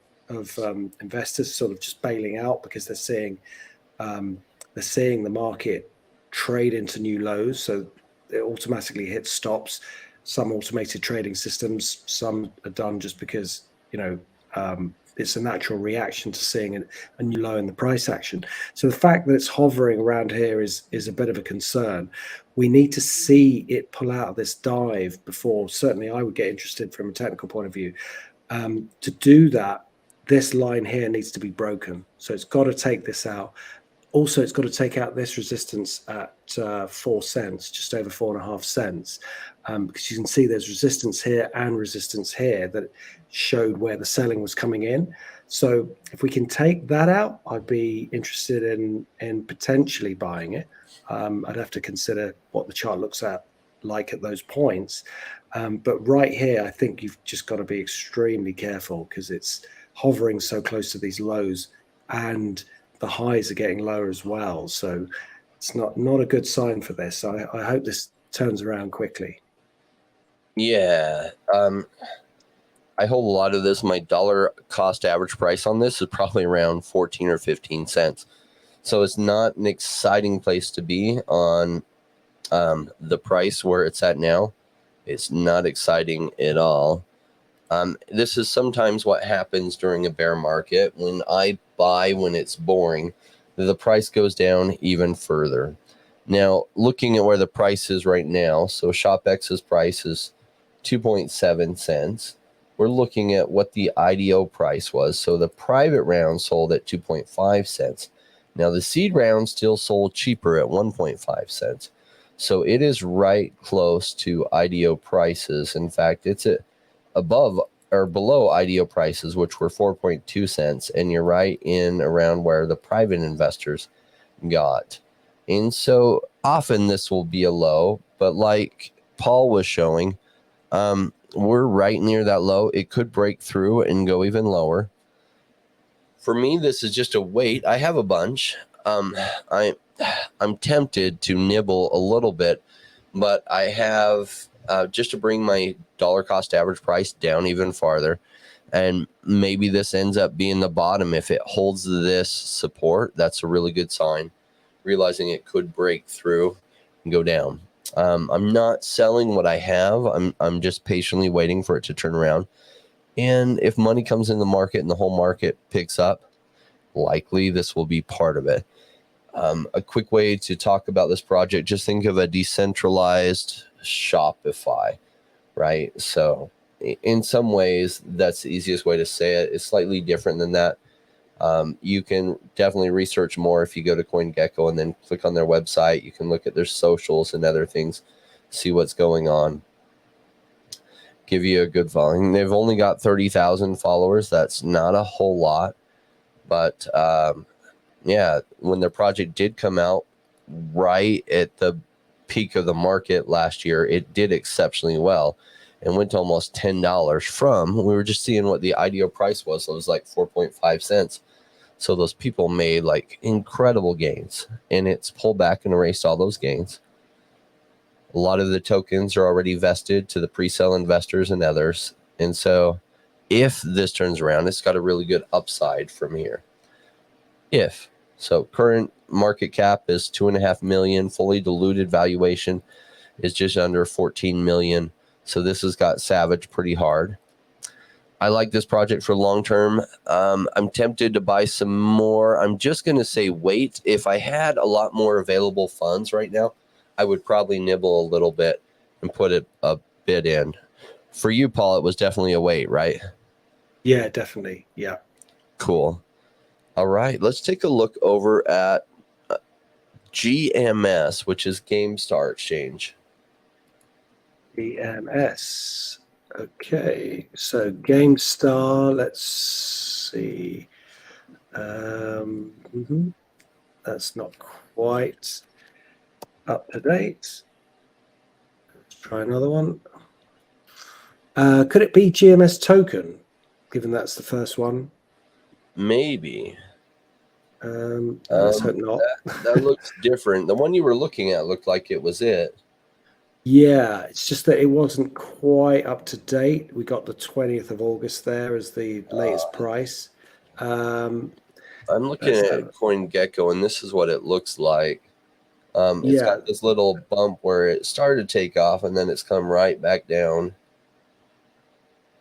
investors sort of just bailing out because they're seeing the market trade into new lows. So it automatically hits stops. Some automated trading systems, some are done just because, it's a natural reaction to seeing a new low in the price action. So the fact that it's hovering around here is a bit of a concern. We need to see it pull out of this dive before, certainly I would get interested from a technical point of view. To do that, this line here needs to be broken. So it's got to take this out. Also, it's got to take out this resistance at 4 cents, just over 4.5 cents, because you can see there's resistance here and resistance here that showed where the selling was coming in. So if we can take that out, I'd be interested in potentially buying it. I'd have to consider what the chart looks like at those points. But right here, I think you've just got to be extremely careful because it's hovering so close to these lows and the highs are getting lower as well. So it's not a good sign for this. I hope this turns around quickly. Yeah. I hold a lot of this. My dollar cost average price on this is probably around 14 or 15 cents. So it's not an exciting place to be on the price where it's at now. It's not exciting at all. This is sometimes what happens during a bear market. When I buy when it's boring, the price goes down even further. Now, looking at where the price is right now, so ShopX's price is 2.7 cents. We're looking at what the IDO price was. So the private round sold at 2.5 cents. Now, the seed round still sold cheaper at 1.5 cents. So it is right close to IDO prices. In fact, it's above or below IDO prices, which were 4.2 cents. And you're right in around where the private investors got. And so often this will be a low, but like Paul was showing, we're right near that low. It could break through and go even lower. For me, this is just a wait. I have a bunch. I'm tempted to nibble a little bit, but I have just to bring my dollar cost average price down even farther. And maybe this ends up being the bottom. If it holds this support, that's a really good sign. Realizing it could break through and go down. I'm not selling what I have. I'm just patiently waiting for it to turn around. And if money comes in the market and the whole market picks up, likely this will be part of it. A quick way to talk about this project, just think of a decentralized Shopify, right? So in some ways, that's the easiest way to say it. It's slightly different than that. You can definitely research more if you go to CoinGecko and then click on their website. You can look at their socials and other things, see what's going on, give you a good following. They've only got 30,000 followers. That's not a whole lot, but yeah, when their project did come out right at the peak of the market last year, it did exceptionally well and went to almost $10 from, we were just seeing what the IDO price was. So it was like 4.5 cents. So those people made like incredible gains, and it's pulled back and erased all those gains. A lot of the tokens are already vested to the pre-sale investors and others. And so if this turns around, it's got a really good upside from here. So current market cap is 2.5 million. Fully diluted valuation is just under 14 million. So this has got savage pretty hard. I like this project for long term. I'm tempted to buy some more. I'm just going to say wait. If I had a lot more available funds right now, I would probably nibble a little bit and put a bit in. For you, Paul, it was definitely a wait, right? Yeah, definitely. Yeah. Cool. All right. Let's take a look over at GMS, which is GameStar Exchange. GMS. Okay. So GameStar, let's see. That's not quite up to date. Let's try another one. Could it be GMS token, given that's the first one? Maybe. Let's hope not. That looks different. The one you were looking at looked like it was it. Yeah, it's just that it wasn't quite up to date. We got the 20th of August there as the latest price. I'm looking at CoinGecko, and this is what it looks like. It's got this little bump where it started to take off, and then it's come right back down.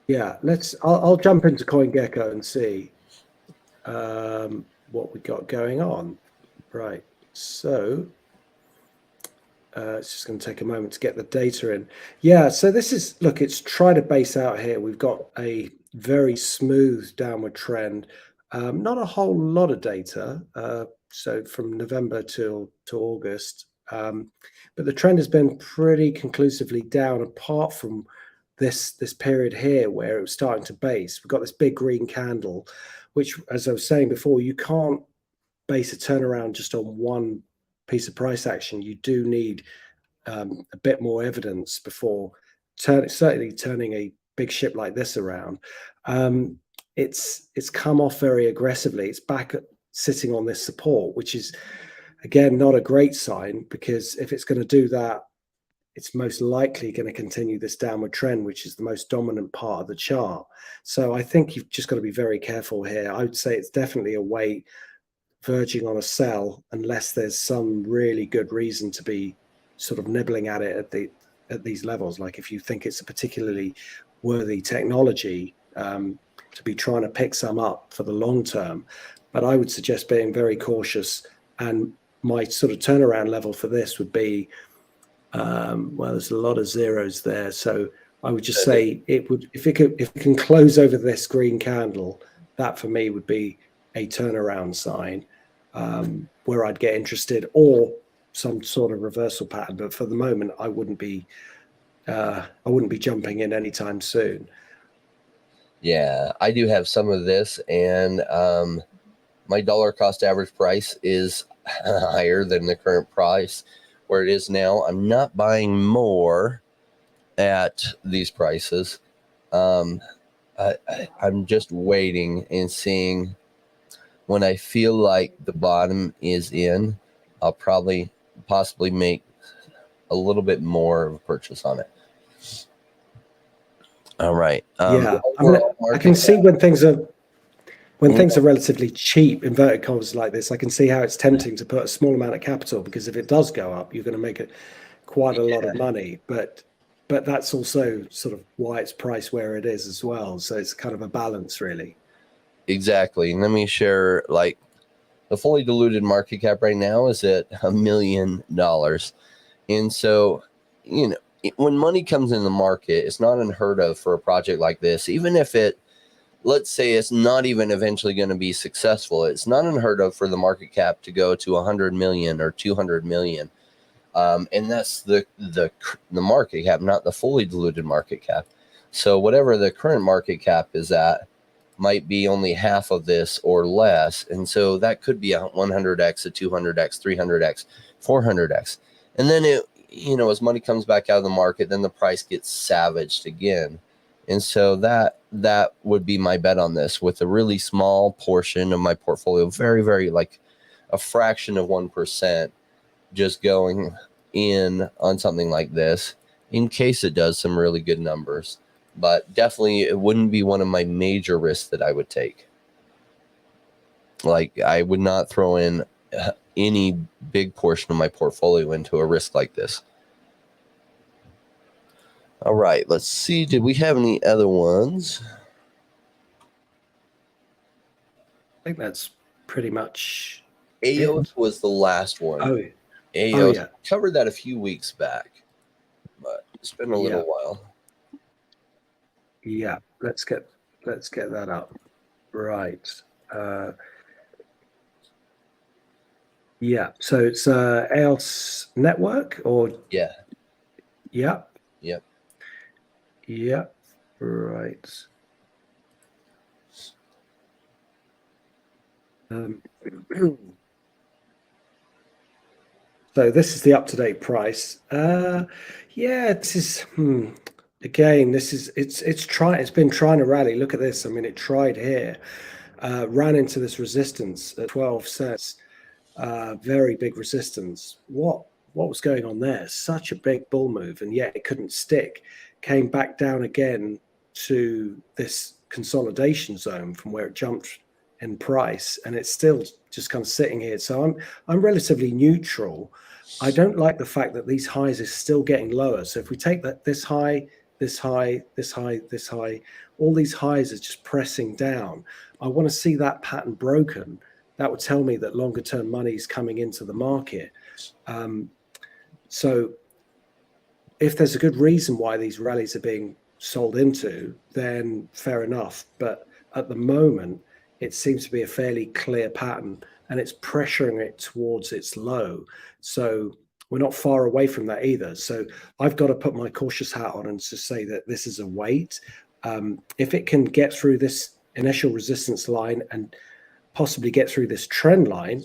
Yeah, I'll jump into CoinGecko and see what we got going on. Right, so it's just going to take a moment to get the data in. Yeah, so this is, look, it's trying to base out here. We've got a very smooth downward trend. Not a whole lot of data, so from November to August, but the trend has been pretty conclusively down, apart from this period here where it was starting to base. We've got this big green candle, which, as I was saying before, you can't base a turnaround just on one piece of price action. You do need a bit more evidence before certainly turning a big ship like this around. It's come off very aggressively. It's back sitting on this support, which is, again, not a great sign, because if it's going to do that, it's most likely going to continue this downward trend, which is the most dominant part of the chart. So I think you've just got to be very careful here. I would say it's definitely a wait, verging on a sell, unless there's some really good reason to be sort of nibbling at it at these levels. Like if you think it's a particularly worthy technology, to be trying to pick some up for the long term. But I would suggest being very cautious. And my sort of turnaround level for this would be, well, there's a lot of zeros there, so I would just say it would, if it can close over this green candle, that for me would be a turnaround sign, where I'd get interested, or some sort of reversal pattern. But for the moment, I wouldn't be jumping in anytime soon. Yeah, I do have some of this, and my dollar cost average price is higher than the current price where it is now. I'm not buying more at these prices. I'm just waiting and seeing. When I feel like the bottom is in, I'll possibly make a little bit more of a purchase on it. All right. Yeah, I mean, Overall I can market see cap. when things are relatively cheap, inverted commas like this, I can see how it's tempting to put a small amount of capital, because if it does go up, you're going to make it quite a lot of money. But that's also sort of why it's priced where it is as well. So it's kind of a balance, really. Exactly. And let me share, like, the fully diluted market cap right now is at $1 million. And so, you know, when money comes in the market, it's not unheard of for a project like this, even if it, let's say it's not even eventually going to be successful. It's not unheard of for the market cap to go to 100 million or 200 million. And that's the market cap, not the fully diluted market cap. So whatever the current market cap is at might be only half of this or less. And so that could be a 100x, a 200x, 300x, 400x. And then it, you know, as money comes back out of the market, then the price gets savaged again. And so that would be my bet on this, with a really small portion of my portfolio, very, very, like a fraction of 1%, just going in on something like this in case it does some really good numbers. But definitely it wouldn't be one of my major risks that I would take. Like, I would not throw in any big portion of my portfolio into a risk like this. All right, let's see. Did we have any other ones? I think that's pretty much Aioz it. was the last one. Oh, Aioz, yeah. covered that a few weeks back, but it's been a little while. Yeah, let's get that up. Right. Yeah, so it's Aioz Netvrk, or Yeah. yeah. Yep. Yeah. Right. So this is the up-to-date price. Yeah, this is again, this is it's been trying to rally. Look at this. I mean, it tried here, ran into this resistance at 12 cents. Very big resistance. What was going on there? Such a big bull move, and yet it couldn't stick. Came back down again to this consolidation zone from where it jumped in price, and it's still just kind of sitting here. So I'm relatively neutral. I don't like the fact that these highs are still getting lower. So if we take that this high, this high, this high, this high, all these highs are just pressing down. I want to see that pattern broken. That would tell me that longer term money is coming into the market. So if there's a good reason why these rallies are being sold into, then fair enough. But at the moment, it seems to be a fairly clear pattern, and it's pressuring it towards its low. So we're not far away from that either. So I've got to put my cautious hat on and just say that this is a wait. If it can get through this initial resistance line and possibly get through this trend line,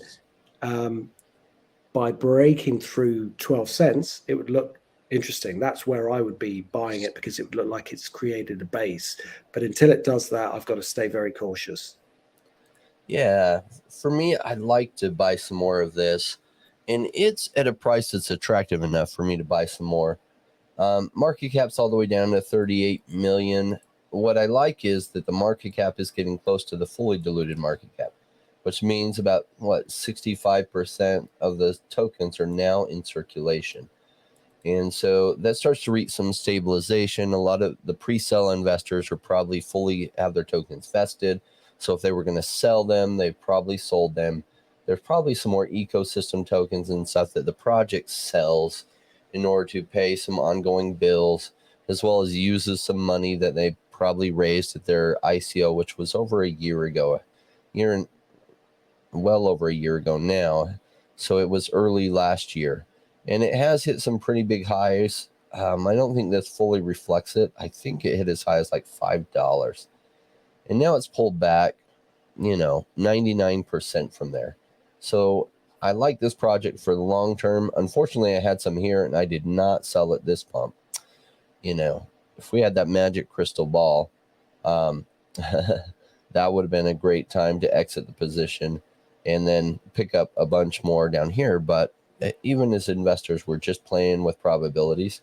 by breaking through 12 cents, it would look interesting. That's where I would be buying it, because it would look like it's created a base. But until it does that, I've got to stay very cautious. Yeah, for me, I'd like to buy some more of this, and it's at a price that's attractive enough for me to buy some more. Market cap's all the way down to 38 million. What I like is that the market cap is getting close to the fully diluted market cap, which means about 65% of the tokens are now in circulation. And so that starts to reach some stabilization. A lot of the pre-sell investors are probably fully have their tokens vested. So if they were going to sell them, they've probably sold them. There's probably some more ecosystem tokens and stuff that the project sells in order to pay some ongoing bills, as well as uses some money that they probably raised at their ICO, which was over a year ago, well over a year ago now. So it was early last year, and it has hit some pretty big highs. I don't think this fully reflects it. I think it hit as high as like $5, and now it's pulled back, 99% from there. So I like this project for the long term. Unfortunately, I had some here and I did not sell at this pump. If we had that magic crystal ball, that would have been a great time to exit the position and then pick up a bunch more down here. But even as investors, we're just playing with probabilities,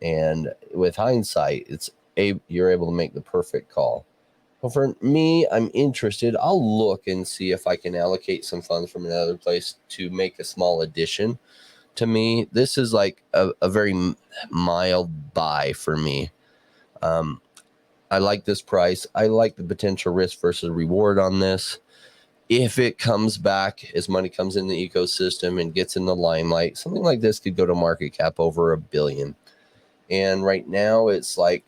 and with hindsight, you're able to make the perfect call. Well, for me, I'm interested. I'll look and see if I can allocate some funds from another place to make a small addition. To me, this is like a very mild buy for me. I like this price. I like the potential risk versus reward on this. If it comes back, as money comes in the ecosystem and gets in the limelight, something like this could go to market cap over $1 billion. And right now it's like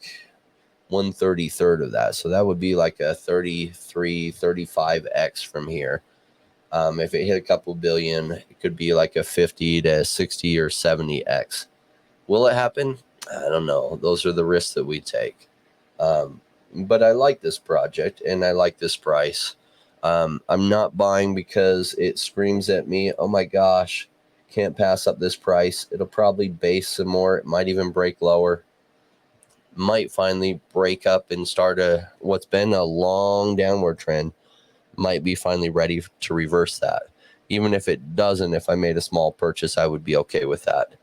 1/33 of that. So that would be like a 33, 35x from here. If it hit a couple billion, it could be like a 50 to 60 or 70x. Will it happen? I don't know. Those are the risks that we take. But I like this project and I like this price. I'm not buying because it screams at me, oh my gosh, can't pass up this price. It'll probably base some more. It might even break lower. Might finally break up and start what's been a long downward trend. Might be finally ready to reverse that. Even if it doesn't, if I made a small purchase, I would be okay with that.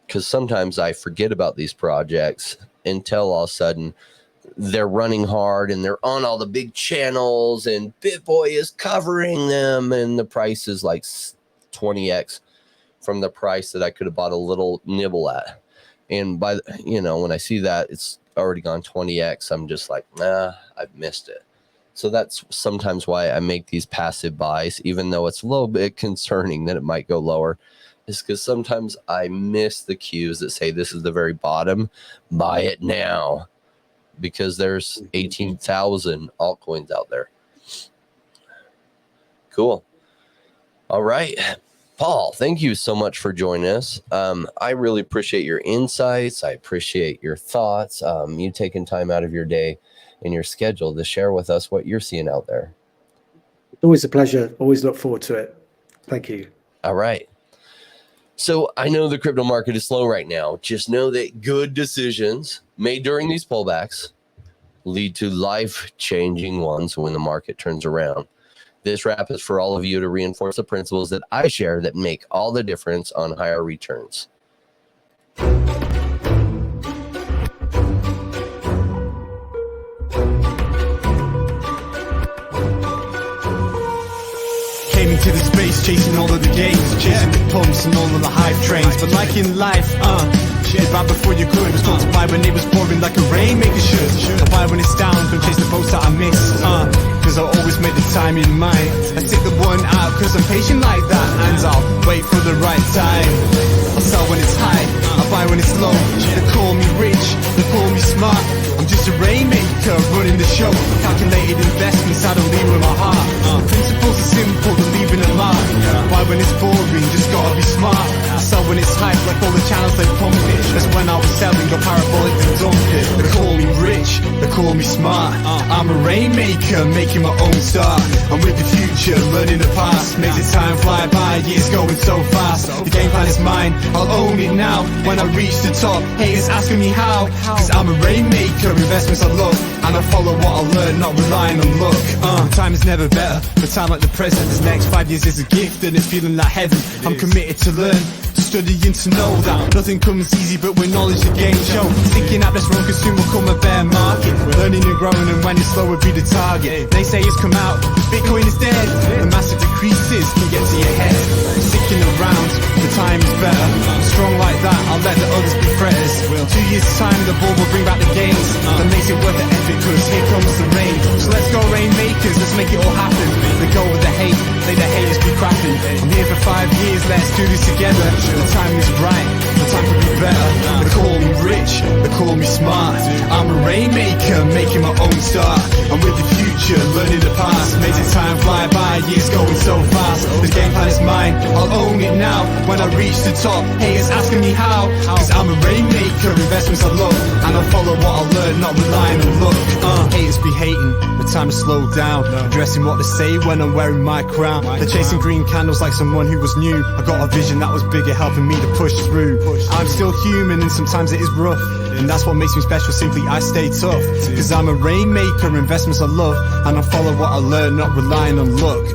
Because sometimes I forget about these projects until all of a sudden they're running hard and they're on all the big channels and BitBoy is covering them and the price is like 20x from the price that I could have bought a little nibble at. And by when I see that it's already gone 20x, I'm just like, nah, I've missed it. So that's sometimes why I make these passive buys, even though it's a little bit concerning that it might go lower, is because sometimes I miss the cues that say this is the very bottom, buy it now, because there's 18,000 altcoins out there. Cool. All right. Paul, thank you so much for joining us. I really appreciate your insights. I appreciate your thoughts. You taking time out of your day in your schedule to share with us what you're seeing out there. Always a pleasure. Always look forward to it. Thank you. All right. So I know the crypto market is slow right now. Just know that good decisions made during these pullbacks lead to life-changing ones when the market turns around. This wrap is for all of you to reinforce the principles that I share that make all the difference on higher returns. Came into the space chasing all of the gains, chasing the pumps and all of the hype trains. But like in life, shit right before you could. Was told to buy when it was pouring like a rainmaker should. I buy when it's down, don't chase the boats that I miss. Cause I always make the time in mind. I take the one out cause I'm patient like that. And I'll wait for the right time. I sell when it's high, I buy when it's low. They call me rich, they call me smart. I'm just a rainmaker running the show. Calculated investments, I don't leave with my heart. The principles are simple, they're leaving a mark. Buy when it's boring, just gotta be smart. I sell when it's hype, like all the channels they pump it. That's when I was selling, go parabolic and dump it. They call me rich, they call me smart. I'm a rainmaker, making my own start. I'm with the future, learning the past. Makes the time fly by, years going so fast. The game plan is mine, I'll own it now. When I reach the top, haters asking me how. Cause I'm a rainmaker, investments I love. And I follow what I learn, not relying on luck. Time is never better, the time like the present. This next 5 years is a gift and it's feeling like heaven. I'm committed to learn, studying to know that nothing comes easy but with knowledge the game show. Sticking out this wrong cause soon will come a bear market. Learning and growing and when it's slow will be the target. They say it's come out, Bitcoin is dead. The massive decreases can get to your head. Sticking around, the time is better. Strong like that, I'll let the others be fretters. 2 years time the ball will bring back the gains. That makes it worth the effort cause here comes the rain. So let's go rainmakers, let's make it all happen. They go with the hate, let the haters be crapping. I'm here for 5 years, let's do this together. The time is right, the time could be better. They call me rich, they call me smart. I'm a rainmaker, making my own start. I'm with the future, learning the past. Makes the time fly by, years going so fast. The game plan is mine, I'll own it now. When I reach the top, haters asking me how. Cause I'm a rainmaker, investments I love. And I follow what I learn, not relying on luck. Haters be hating, the time is slowed down. Addressing what they say when I'm wearing my crown. They're chasing green candles like someone who was new. I got a vision that was bigger, helping me to push through. I'm still human and sometimes it is rough. And that's what makes me special, simply I stay tough. Cause I'm a rainmaker, investments I love. And I follow what I learn, not relying on luck.